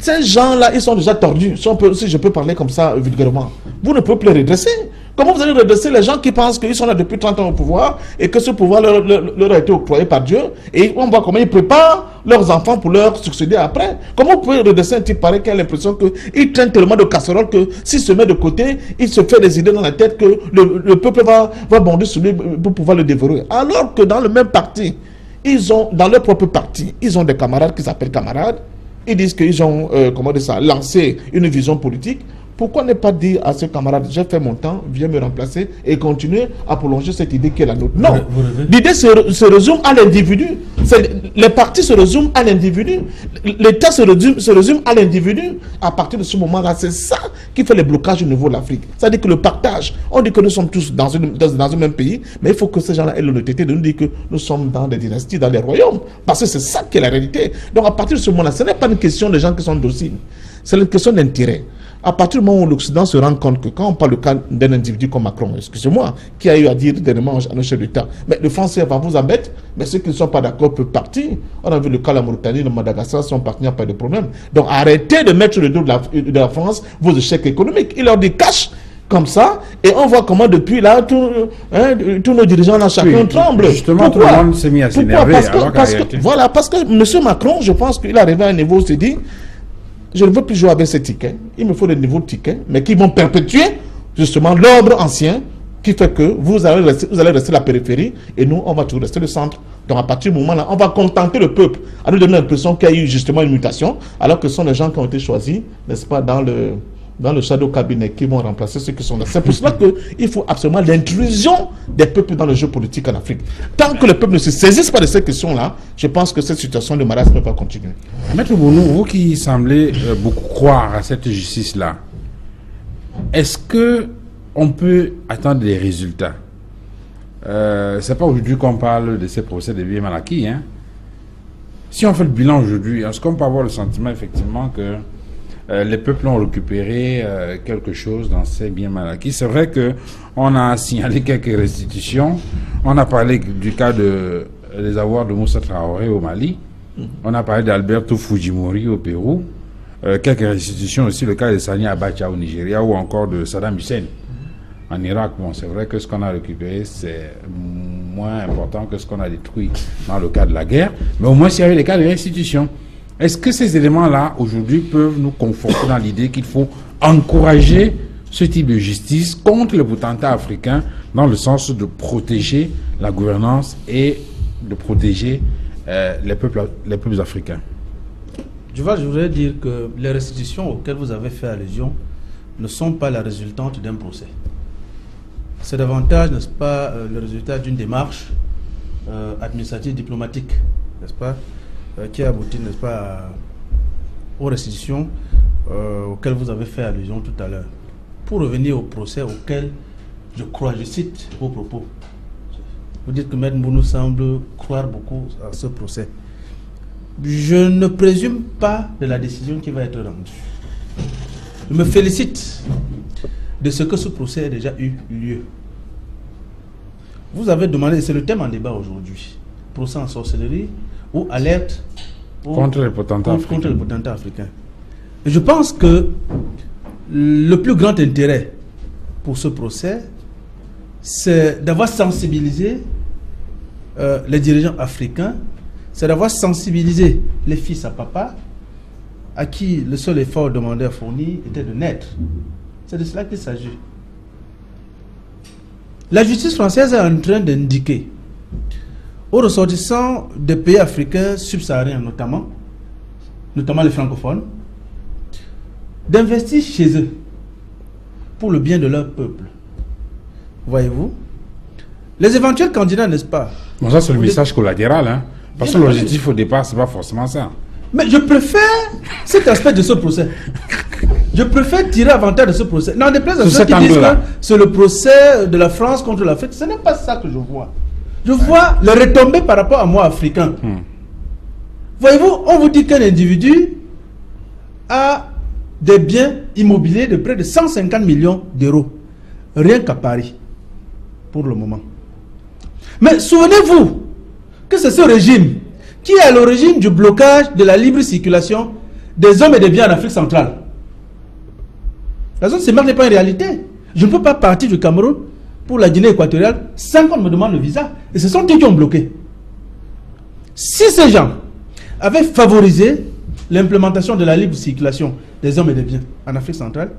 Ces gens-là, ils sont déjà tordus. Si je peux parler comme ça vulgairement, vous ne pouvez plus les redresser. Comment vous allez redresser les gens qui pensent qu'ils sont là depuis 30 ans au pouvoir et que ce pouvoir leur a été octroyé par Dieu et on voit comment ils préparent leurs enfants pour leur succéder après? Comment vous pouvez redresser un type pareil qui a l'impression qu'il traîne tellement de casseroles que s'il se met de côté, il se fait des idées dans la tête que le peuple va bondir sur lui pour pouvoir le dévorer? Alors que dans le même parti, dans leur propre parti, ils ont des camarades qui s'appellent camarades. Ils disent qu'ils ont lancé une vision politique. Pourquoi ne pas dire à ces camarades, j'ai fait mon temps, viens me remplacer et continuer à prolonger cette idée qui est la nôtre? Non, l'idée se résume à l'individu. Les partis se résument à l'individu. L'État se résume à l'individu. À partir de ce moment-là, c'est ça qui fait le blocage au niveau de l'Afrique. C'est-à-dire que le partage, on dit que nous sommes tous dans un même pays, mais il faut que ces gens-là aient l'honnêteté de nous dire que nous sommes dans des dynasties, dans des royaumes. Parce que c'est ça qui est la réalité. Donc à partir de ce moment-là, ce n'est pas une question de gens qui sont dociles. C'est une question d'intérêt. À partir du moment où l'Occident se rend compte que quand on parle d'un individu comme Macron, excusez-moi, qui a eu à dire dernièrement à nos chefs d'État, mais le Français va vous embêter, mais ceux qui ne sont pas d'accord peuvent partir. On a vu le cas de la Mauritanie, de Madagascar, sont partis, il n'y a pas de problème. Donc arrêtez de mettre sur le dos de la France vos échecs économiques. Il leur dit cash comme ça, et on voit comment depuis là, tous nos dirigeants là, chacun tremble. Justement, tout le monde s'est mis à s'énerver. Voilà, parce que M. Macron, je pense qu'il est arrivé à un niveau où il s'est dit, je ne veux plus jouer avec ces tickets, il me faut des nouveaux tickets, mais qui vont perpétuer justement l'ordre ancien, qui fait que vous allez rester la périphérie, et nous, on va toujours rester le centre. Donc à partir du moment-là, on va contenter le peuple, à nous donner l'impression qu'il y a eu justement une mutation, alors que ce sont les gens qui ont été choisis, n'est-ce pas, dans le shadow cabinet qui vont remplacer ceux qui sont là. C'est pour cela qu'il faut absolument l'intrusion des peuples dans le jeu politique en Afrique. Tant que le peuple ne se saisisse pas de ces questions-là, je pense que cette situation de marasme ne peut pas continuer. Maître Bounou, vous qui semblez beaucoup croire à cette justice-là, est-ce que on peut attendre des résultats? C'est pas aujourd'hui qu'on parle de ces procès de biens mal acquis. Hein? Si on fait le bilan aujourd'hui, est-ce qu'on peut avoir le sentiment effectivement que les peuples ont récupéré quelque chose dans ces biens mal acquis? C'est vrai qu'on a signalé quelques restitutions. On a parlé du cas des avoirs de Moussa Traoré au Mali. On a parlé d'Alberto Fujimori au Pérou. Quelques restitutions aussi, le cas de Sani Abacha au Nigeria ou encore de Saddam Hussein en Irak. Bon, c'est vrai que ce qu'on a récupéré, c'est moins important que ce qu'on a détruit dans le cas de la guerre. Mais au moins, s'il y avait des cas de restitution. Est-ce que ces éléments-là, aujourd'hui, peuvent nous conforter dans l'idée qu'il faut encourager ce type de justice contre le potentat africain dans le sens de protéger la gouvernance et de protéger les peuples africains? Je voudrais dire que les restitutions auxquelles vous avez fait allusion ne sont pas la résultante d'un procès. C'est davantage, n'est-ce pas, le résultat d'une démarche administrative diplomatique, n'est-ce pas, qui aboutit, n'est-ce pas, aux restitutions auxquelles vous avez fait allusion tout à l'heure. Pour revenir au procès auquel je crois, je cite vos propos. Vous dites que Maître Mbounou semble croire beaucoup à ce procès. Je ne présume pas de la décision qui va être rendue. Je me félicite de ce que ce procès ait déjà eu lieu. Vous avez demandé, c'est le thème en débat aujourd'hui, procès en sorcellerie ou alerte contre les potentats africains. Et je pense que le plus grand intérêt pour ce procès, c'est d'avoir sensibilisé les dirigeants africains, c'est d'avoir sensibilisé les fils à papa, à qui le seul effort demandé à fournir était de naître. C'est de cela qu'il s'agit. La justice française est en train d'indiquer aux ressortissants des pays africains subsahariens notamment les francophones, d'investir chez eux pour le bien de leur peuple. Voyez-vous? Les éventuels candidats, n'est-ce pas? Bon, ça c'est le message collatéral, hein? Parce que l'objectif au départ, c'est pas forcément ça. Mais je préfère cet aspect de ce procès. Je préfère tirer avantage de ce procès. Non, des places à ceux qui disent que c'est le procès de la France contre l'Afrique. Ce n'est pas ça que je vois. Je vois les retombées par rapport à moi, africain. Voyez-vous, on vous dit qu'un individu a des biens immobiliers de près de 150 millions d'euros. Rien qu'à Paris, pour le moment. Mais souvenez-vous que c'est ce régime qui est à l'origine du blocage de la libre circulation des hommes et des biens en Afrique centrale. La zone CEMAC n'est pas une réalité. Je ne peux pas partir du Cameroun pour la Guinée équatoriale sans qu'on me demande le visa. Et ce sont eux qui ont bloqué. Si ces gens avaient favorisé l'implémentation de la libre circulation des hommes et des biens en Afrique centrale,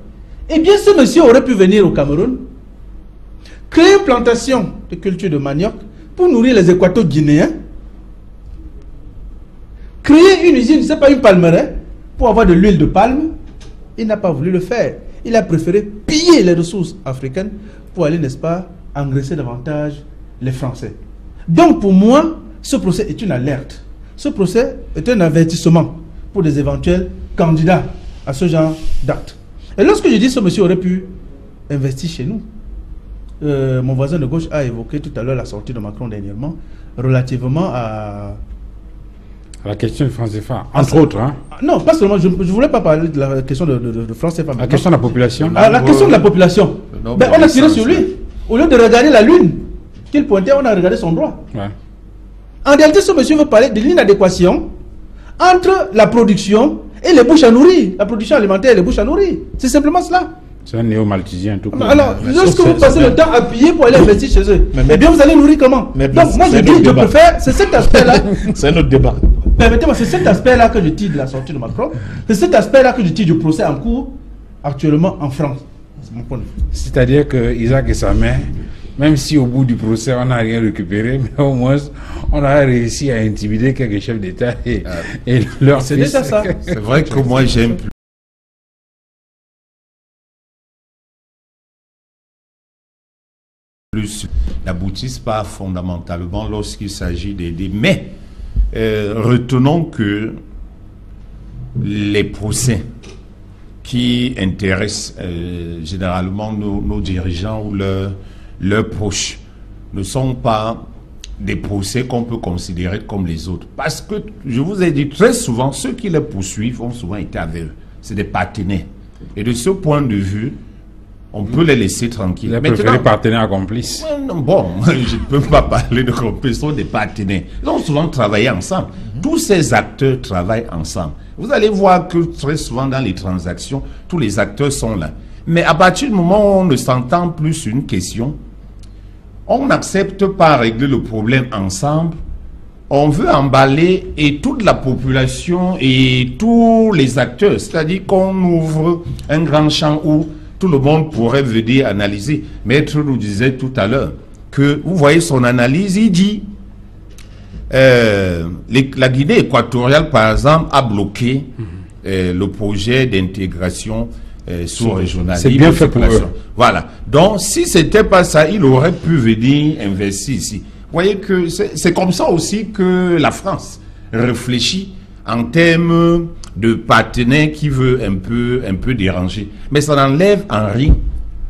eh bien ce monsieur aurait pu venir au Cameroun, créer une plantation de culture de manioc pour nourrir les équato-guinéens, créer une usine, c'est pas une palmeraie, pour avoir de l'huile de palme. Il n'a pas voulu le faire. Il a préféré piller les ressources africaines pour aller, n'est-ce pas, engraisser davantage les Français. Donc pour moi, ce procès est une alerte. Ce procès est un avertissement pour des éventuels candidats à ce genre d'actes. Et lorsque je dis ce monsieur aurait pu investir chez nous, mon voisin de gauche a évoqué tout à l'heure la sortie de Macron dernièrement relativement à La question du franc CFA, entre autres. Hein. Non, pas seulement, je ne voulais pas parler de la question de franc CFA. La question de la population. La question de la population. On a tiré sur lui. Au lieu de regarder la lune qu'il pointait, on a regardé son droit. Ouais. En réalité, ce monsieur veut parler de l'inadéquation entre la production et les bouches à nourrir. La production alimentaire et les bouches à nourrir. C'est simplement cela. C'est un néo-malthusien tout cas. Alors, lorsque vous passez le temps à payer pour aller investir chez eux, eh bien vous allez nourrir comment? Donc moi je dis, je préfère, c'est cet aspect-là. C'est un autre débat. Permettez-moi, c'est cet aspect-là que je tire de la sortie de Macron. C'est cet aspect-là que je tire du procès en cours actuellement en France. C'est mon point de vue. C'est-à-dire que Isaac et sa mère, même si au bout du procès on n'a rien récupéré, mais au moins on a réussi à intimider quelques chefs d'État et leur c'est déjà ça. C'est vrai que moi j'aime plus n'aboutissent pas fondamentalement lorsqu'il s'agit d'aider. Mais retenons que les procès qui intéressent généralement nos dirigeants ou leurs proches ne sont pas des procès qu'on peut considérer comme les autres. Parce que, je vous ai dit, très souvent, ceux qui les poursuivent ont souvent été avec eux. C'est des partenaires. Et de ce point de vue, on peut les laisser tranquilles. Ils préfèrent partenaires complices. Bon, je ne peux pas parler de complices, ce sont des partenaires. Ils ont souvent travaillé ensemble. Tous ces acteurs travaillent ensemble. Vous allez voir que très souvent dans les transactions, tous les acteurs sont là. Mais à partir du moment où on ne s'entend plus sur une question, on n'accepte pas régler le problème ensemble. On veut emballer et toute la population et tous les acteurs. C'est-à-dire qu'on ouvre un grand champ où tout le monde pourrait venir analyser. Maître nous disait tout à l'heure que, vous voyez son analyse, il dit la Guinée équatoriale, par exemple, a bloqué le projet d'intégration sous-régionale. C'est bien fait pour eux. Voilà. Donc, si c'était pas ça, il aurait pu venir investir ici. Vous voyez que c'est comme ça aussi que la France réfléchit en termes de partenaire qui veut un peu déranger. Mais ça n'enlève en rien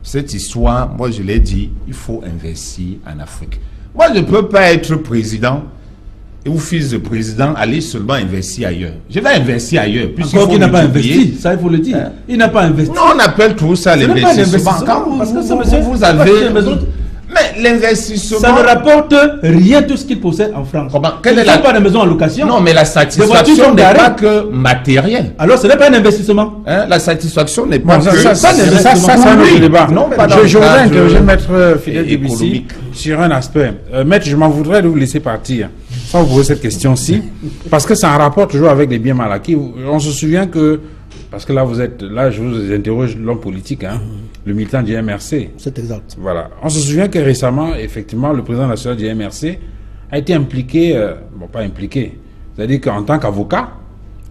cette histoire. Moi, je l'ai dit, il faut investir en Afrique. Moi, je ne peux pas être président et ou fils de président aller seulement investir ailleurs. Je vais investir ailleurs. Encore qu'il n'a pas investi, ça il faut le dire. Hein? Il n'a pas investi. Non, on appelle tout ça l'investissement. Quand parce que vous avez... Mais l'investissement... Ça ne rapporte rien de ce qu'il possède en France. Quelle est pas de maison en location. Non, mais la satisfaction n'est pas que matérielle. Alors ce n'est pas un investissement. Hein? La satisfaction n'est pas que... Ça, c'est un autre débat. Je voudrais interroger Maître Fidèle Debussy sur un aspect. Maître, je m'en voudrais de vous laisser partir sans vous poser cette question-ci, parce que ça en rapport toujours avec les biens mal acquis. On se souvient que... Parce que là, je vous interroge l'homme politique, hein, le militant du MRC. C'est exact. Voilà. On se souvient que récemment, effectivement, le président national du MRC a été impliqué, pas impliqué, c'est-à-dire qu'en tant qu'avocat,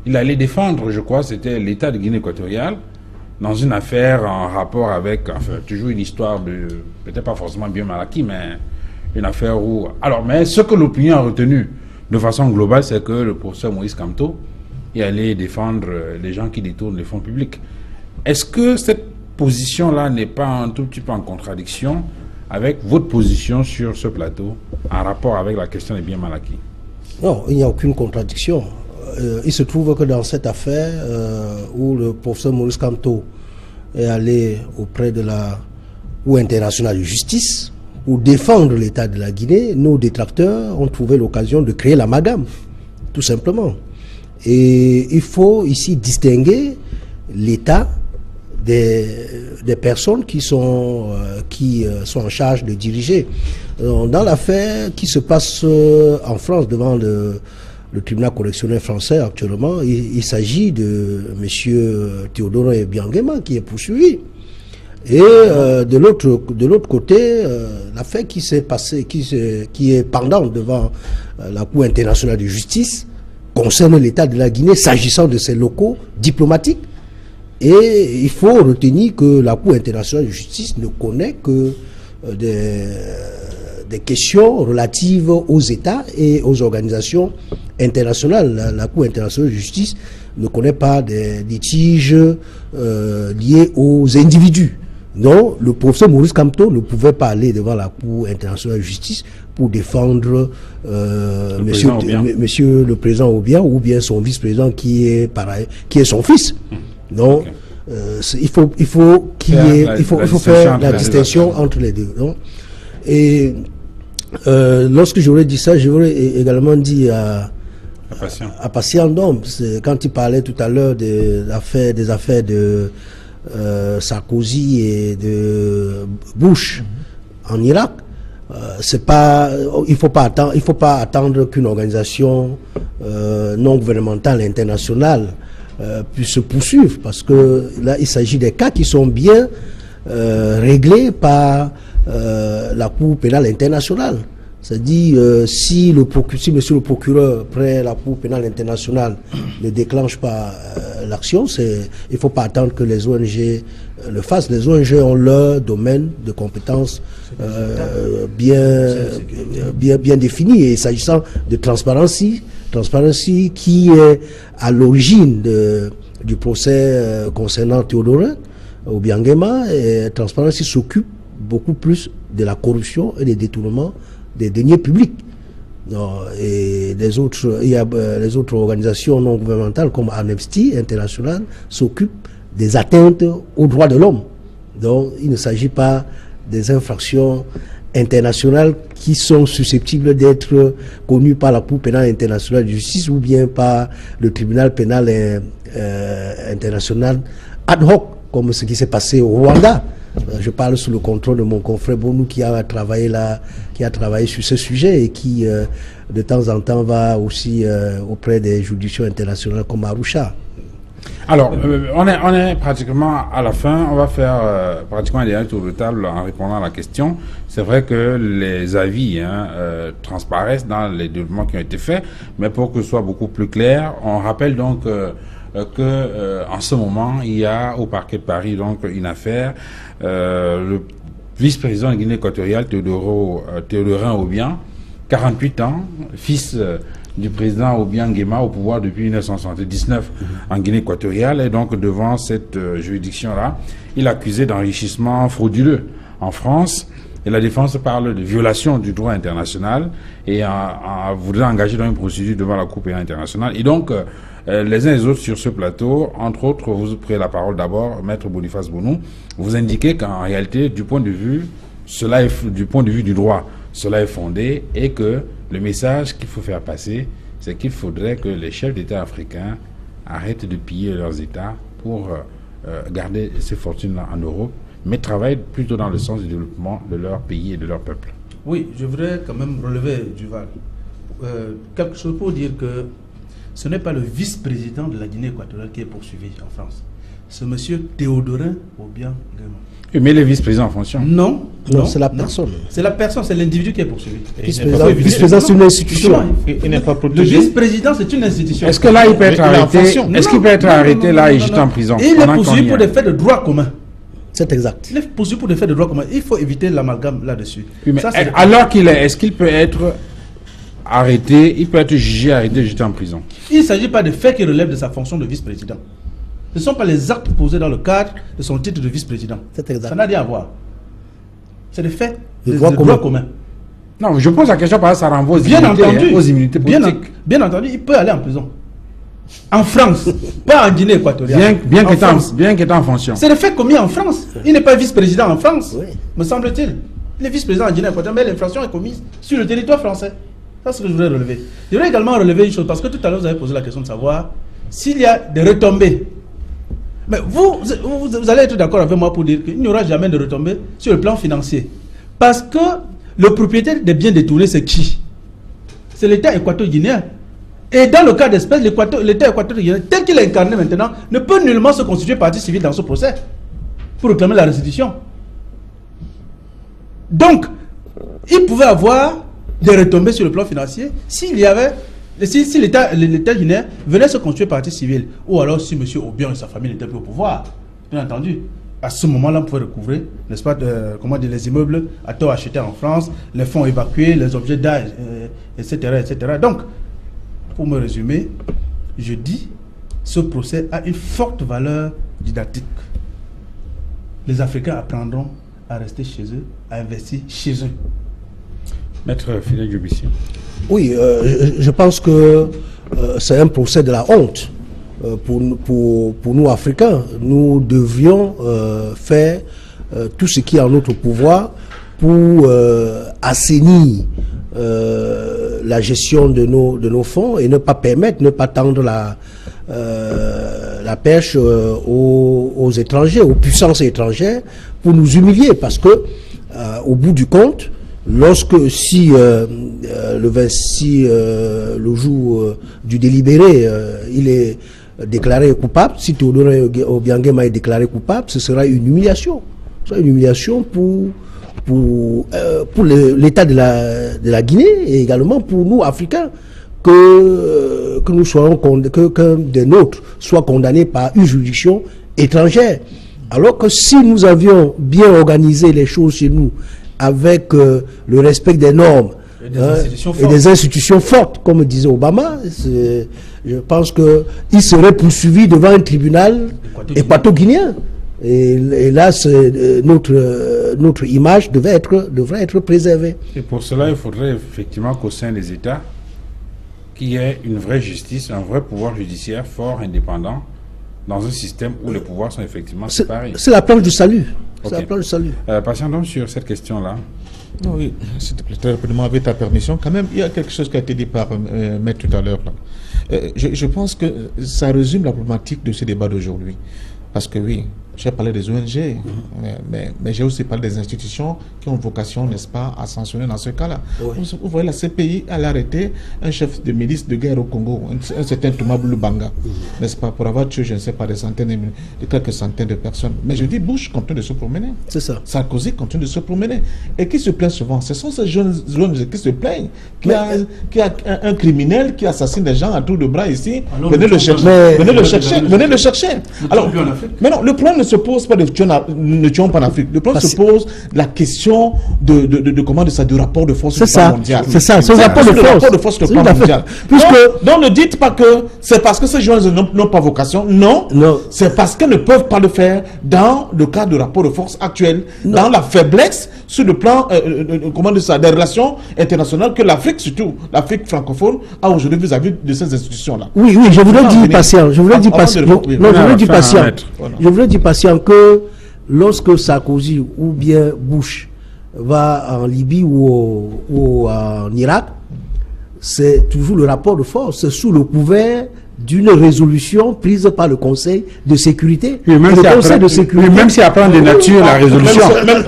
il allait défendre, je crois, c'était l'État de Guinée équatoriale, dans une affaire en rapport avec, enfin, toujours une histoire de, peut-être pas forcément bien mal acquis, mais une affaire où... Alors, mais ce que l'opinion a retenu de façon globale, c'est que le professeur Moïse Kamto et aller défendre les gens qui détournent les fonds publics. Est-ce que cette position-là n'est pas un tout petit peu en contradiction avec votre position sur ce plateau en rapport avec la question des biens mal acquis? Non, il n'y a aucune contradiction. Il se trouve que dans cette affaire où le professeur Maurice Kamto est allé auprès de la Cour internationale de justice pour défendre l'État de la Guinée, nos détracteurs ont trouvé l'occasion de créer l'amalgame, tout simplement. Et il faut ici distinguer l'État des personnes qui sont en charge de diriger. Dans l'affaire qui se passe en France devant le tribunal correctionnel français actuellement, il s'agit de M. Théodore Biangema qui est poursuivi. Et de l'autre côté, l'affaire qui s'est passée, qui est pendante devant la Cour internationale de justice, concerne l'État de la Guinée s'agissant de ses locaux diplomatiques. Et il faut retenir que la Cour internationale de justice ne connaît que des questions relatives aux États et aux organisations internationales. La Cour internationale de justice ne connaît pas des litiges liés aux individus. Non, le professeur Maurice Kamto ne pouvait pas aller devant la Cour internationale de justice pour défendre monsieur le président Obiang ou bien son vice-président qui est son fils. Non, il faut faire la distinction entre les deux. Non? Et lorsque j'aurais dit ça, j'aurais également dit à Patient Ndom, quand il parlait tout à l'heure des affaires de Sarkozy et de Bush en Irak, il faut pas attendre qu'une organisation non gouvernementale internationale puisse se poursuivre, parce que là il s'agit des cas qui sont bien réglés par la Cour pénale internationale. C'est-à-dire, si monsieur le procureur près la Cour pénale internationale ne déclenche pas l'action, il ne faut pas attendre que les ONG le fassent. Les ONG ont leur domaine de compétences bien défini. Et s'agissant de Transparency qui est à l'origine du procès concernant Théodorin Obiang Nguema, et Transparency s'occupe beaucoup plus de la corruption et des détournements des deniers publics. Non, et les autres organisations non gouvernementales comme Amnesty International s'occupent des atteintes aux droits de l'homme. Donc il ne s'agit pas des infractions internationales qui sont susceptibles d'être connues par la Cour pénale internationale de justice ou bien par le tribunal pénal international ad hoc, comme ce qui s'est passé au Rwanda. Je parle sous le contrôle de mon confrère Bonou qui a travaillé sur ce sujet et qui de temps en temps va aussi auprès des juridictions internationales comme Arusha. Alors, on est pratiquement à la fin. On va faire pratiquement un dernier tour de table en répondant à la question. C'est vrai que les avis transparaissent dans les développements qui ont été faits, mais pour que ce soit beaucoup plus clair, on rappelle donc en ce moment, il y a au parquet de Paris donc une affaire. Le vice-président de Guinée équatoriale, Théodorin Obiang, 48 ans, fils du président Obiang Nguema, au pouvoir depuis 1979 en Guinée équatoriale, et donc devant cette juridiction-là, il est accusé d'enrichissement frauduleux en France. Et la défense parle de violation du droit international et voudrait engager dans une procédure devant la Cour pénale internationale. Et donc, les uns et les autres sur ce plateau, entre autres, vous prenez la parole d'abord, Maître Boniface Bonou, vous indiquez qu'en réalité, du point de vue du droit, cela est fondé et que le message qu'il faut faire passer, c'est qu'il faudrait que les chefs d'État africains arrêtent de piller leurs États pour garder ces fortunes-là en Europe, mais travaillent plutôt dans le sens du développement de leur pays et de leur peuple. Oui, je voudrais quand même relever, Duval, quelque chose pour dire que ce n'est pas le vice-président de la Guinée équatoriale qui est poursuivi en France. C'est M. Théodorin Obiang Nguema. Mais le vice-président en fonction? Non, c'est la personne. C'est la personne, c'est l'individu qui est poursuivi. Vice-président, c'est une institution. Il n'est pas protégé. Le vice-président, c'est une institution. Est-ce que là, il peut être arrêté? Est-ce qu'il peut être arrêté là et jeté en prison? Il est poursuivi pour des faits de droit commun. C'est exact. Il est poursuivi pour des faits de droit commun. Il faut éviter l'amalgame là-dessus. Oui, alors qu'il est-ce qu'il peut être arrêté, il peut être jugé, arrêté, jeté en prison? Il ne s'agit pas de faits qui relèvent de sa fonction de vice-président. Ce ne sont pas les actes posés dans le cadre de son titre de vice-président. C'est exact. Ça n'a rien à voir. C'est des faits de droit commun. Non, je pose la question parce que ça renvoie aux immunités politiques. Bien entendu, il peut aller en prison. En France, pas en Guinée équatoriale. Bien qu'il est en fonction. C'est des faits commis en France. Il n'est pas vice-président en France, me semble-t-il. Il est vice-président en Guinée équatoriale, mais l'infraction est commise sur le territoire français. C'est ce que je voudrais relever. Je voudrais également relever une chose, parce que tout à l'heure, vous avez posé la question de savoir s'il y a des retombées. Mais vous allez être d'accord avec moi pour dire qu'il n'y aura jamais de retombées sur le plan financier. Parce que le propriétaire des biens détournés, c'est qui? C'est l'État équato-guinéen. Et dans le cas d'espèce, l'État équato-guinéen, tel qu'il est incarné maintenant, ne peut nullement se constituer partie civile dans ce procès pour réclamer la restitution. Donc, il pouvait avoir des retombées sur le plan financier s'il y avait... Si l'État guinéen venait se constituer partie civile, ou alors si M. Obiang et sa famille n'étaient plus au pouvoir, bien entendu, à ce moment-là, on pouvait recouvrer, n'est-ce pas, les immeubles à tort achetés en France, les fonds évacués, les objets d'âge, etc., etc. Donc, pour me résumer, je dis, ce procès a une forte valeur didactique. les Africains apprendront à rester chez eux, à investir chez eux. Maître Fidèle Djoubissi. Oui, je pense que c'est un procès de la honte pour nous Africains. Nous devrions faire tout ce qui est en notre pouvoir pour assainir la gestion de nos fonds et ne pas permettre, ne pas tendre la perche aux étrangers, aux puissances étrangères pour nous humilier, parce que au bout du compte, lorsque si le 26 le jour du délibéré il est déclaré coupable, si Théodore Obiangema est déclaré coupable, ce sera une humiliation. Ce sera une humiliation pour l'État de la Guinée et également pour nous Africains, que nous soyons que des nôtres soient condamnés par une juridiction étrangère, alors que si nous avions bien organisé les choses chez nous avec le respect des normes et des institutions fortes, comme disait Obama, je pense qu'il serait poursuivi devant un tribunal équato-guinéen. Et là, notre image devrait être préservée. Et pour cela, il faudrait effectivement qu'au sein des États, qu'il y ait une vraie justice, un vrai pouvoir judiciaire fort, indépendant, dans un système où les pouvoirs sont effectivement séparés. C'est la planche du salut. Okay. C'est la planche du salut. Passons donc sur cette question-là. Oui, s'il te plaît, très rapidement, avec ta permission, quand même, il y a quelque chose qui a été dit par Maître tout à l'heure. Je pense que ça résume la problématique de ce débat d'aujourd'hui. Parce que oui, j'ai parlé des ONG, mais j'ai aussi parlé des institutions qui ont vocation, n'est-ce pas, à sanctionner dans ce cas-là. Oui. Vous voyez, la CPI, elle a arrêté un chef de milice de guerre au Congo, un certain Thomas Boulubanga, n'est-ce pas, pour avoir tué, je ne sais pas, de quelques centaines de personnes. Mais je dis, Bush continue de se promener. C'est ça. Sarkozy continue de se promener. Et qui se plaint souvent? Ce sont ces jeunes ONG qui se plaignent, qui a un criminel qui assassine des gens à tour de bras ici. Alors, venez le chercher. Venez le chercher. Alors, mais non, le problème ne se pose pas ne tuons pas en Afrique. Le problème se pose la question du rapport de force sur le plan mondial. C'est ça, c'est le rapport de force sur le plan mondial. Donc ne dites pas que c'est parce que ces gens n'ont pas vocation. Non. C'est parce qu'ils ne peuvent pas le faire dans le cadre du rapport de force actuel, dans la faiblesse sur le plan des relations internationales que l'Afrique, surtout l'Afrique francophone, a aujourd'hui vis-à-vis de ces institutions-là. Oui, je voudrais dire patient. Je voudrais dire patient que lorsque Sarkozy ou bien Bush va en Libye ou en Irak, c'est toujours le rapport de force sous le couvert d'une résolution prise par le Conseil de sécurité. Oui, même si après de nature la résolution.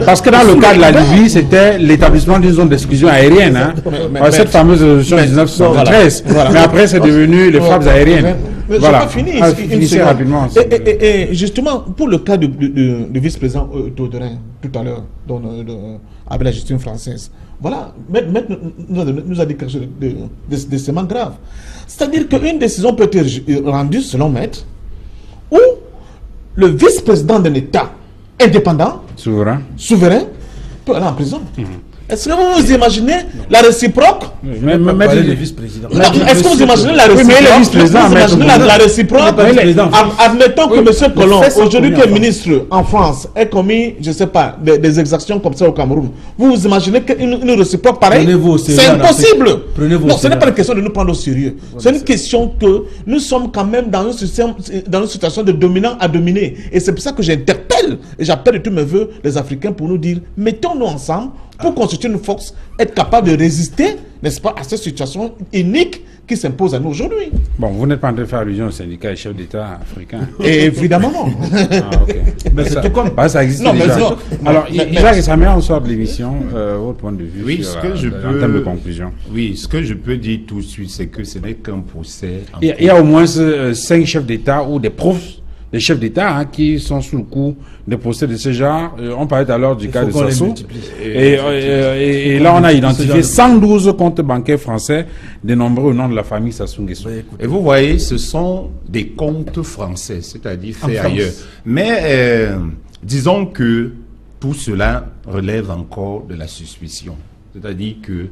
Parce que dans le cas de la Libye, c'était l'établissement d'une zone d'exclusion aérienne. Cette fameuse résolution 1973. Mais après, c'est devenu les frappes aériennes. Voilà. Finissez rapidement. Et justement, pour le cas du vice-président Théodorin, tout à l'heure, avec la gestion française, voilà, Maître nous a dit quelque chose d'extrêmement grave. C'est-à-dire qu'une décision peut être rendue, selon Maître, où le vice-président d'un État indépendant, souverain, peut aller en prison. Est-ce que vous vous imaginez la réciproque? Est-ce que vous imaginez la réciproque? Admettons que M. Colomb, aujourd'hui qui est ministre en France, ait commis, je ne sais pas, des exactions comme ça au Cameroun. Vous vous imaginez qu'une réciproque pareille? C'est impossible. Non, ce n'est pas une question de nous prendre au sérieux. C'est une question que nous sommes quand même dans une situation de dominant à dominer. Et c'est pour ça que j'interpelle et j'appelle de tous mes voeux les Africains pour nous dire, mettons-nous ensemble pour constituer une force, être capable de résister, n'est-ce pas, à cette situation unique qui s'impose à nous aujourd'hui. Bon, vous n'êtes pas en train de faire allusion aux syndicats et chefs d'État africains. Et évidemment non. Mais c'est tout comme... ça existe déjà. Alors, Jacques Samia, on sort de l'émission, votre point de vue oui, sur, en termes de conclusion. Oui, ce que je peux dire tout de suite, c'est que ce n'est qu'un procès. Il y a au moins 5 chefs d'État ou des profs, des chefs d'État qui sont sous le coup de procès de ce genre. On parlait alors du cas de Sassou. Et là, on a identifié 112 comptes bancaires français dénombrés au nom de la famille Sassou Nguesso. Et vous voyez, ce sont des comptes français, c'est-à-dire faits ailleurs. Mais disons que tout cela relève encore de la suspicion. C'est-à-dire que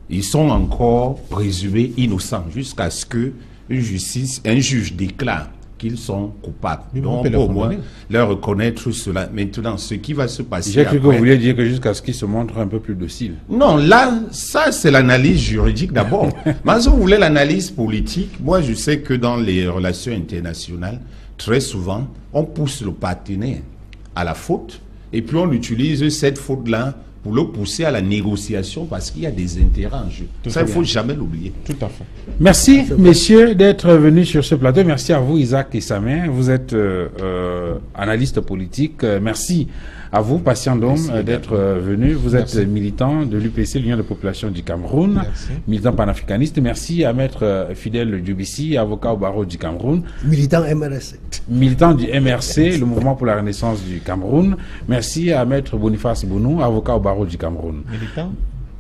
ils sont encore présumés innocents jusqu'à ce que un juge déclare qu'ils sont coupables. Mais Donc, on peut on peut au le moins condamner. leur reconnaître cela. Maintenant, ce qui va se passer J'ai cru que vous après... vouliez dire que jusqu'à ce qu'ils se montrent un peu plus dociles. Non, là, ça, c'est l'analyse juridique d'abord. Mais si vous voulez l'analyse politique, moi, je sais que dans les relations internationales, très souvent, on pousse le partenaire à la faute et puis on utilise cette faute-là pour le pousser à la négociation parce qu'il y a des intérêts en jeu. Ça, il ne faut jamais l'oublier. Tout à fait. Merci, messieurs, d'être venus sur ce plateau. Merci à vous, Isaac et Samin. Vous êtes analyste politique. Merci à vous, Patient Dôme, d'être venu. Vous êtes militant de l'UPC, l'Union des populations du Cameroun, Merci. militant panafricaniste. Merci à Maître Fidèle Djoubissi, avocat au barreau du Cameroun, Militant MRC. militant du MRC, le Mouvement pour la Renaissance du Cameroun. Merci à Maître Boniface Bounou, avocat au barreau du Cameroun. Militant.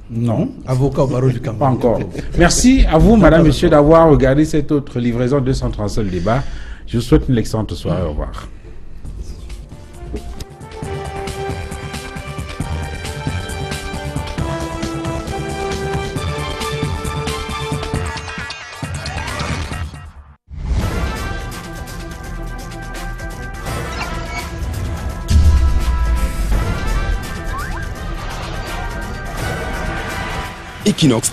Non, Avocat au barreau du pas Cameroun. encore. Merci à vous, madame, monsieur, d'avoir regardé cette autre livraison 237 le débat. Je vous souhaite une excellente soirée. Au revoir. Equinox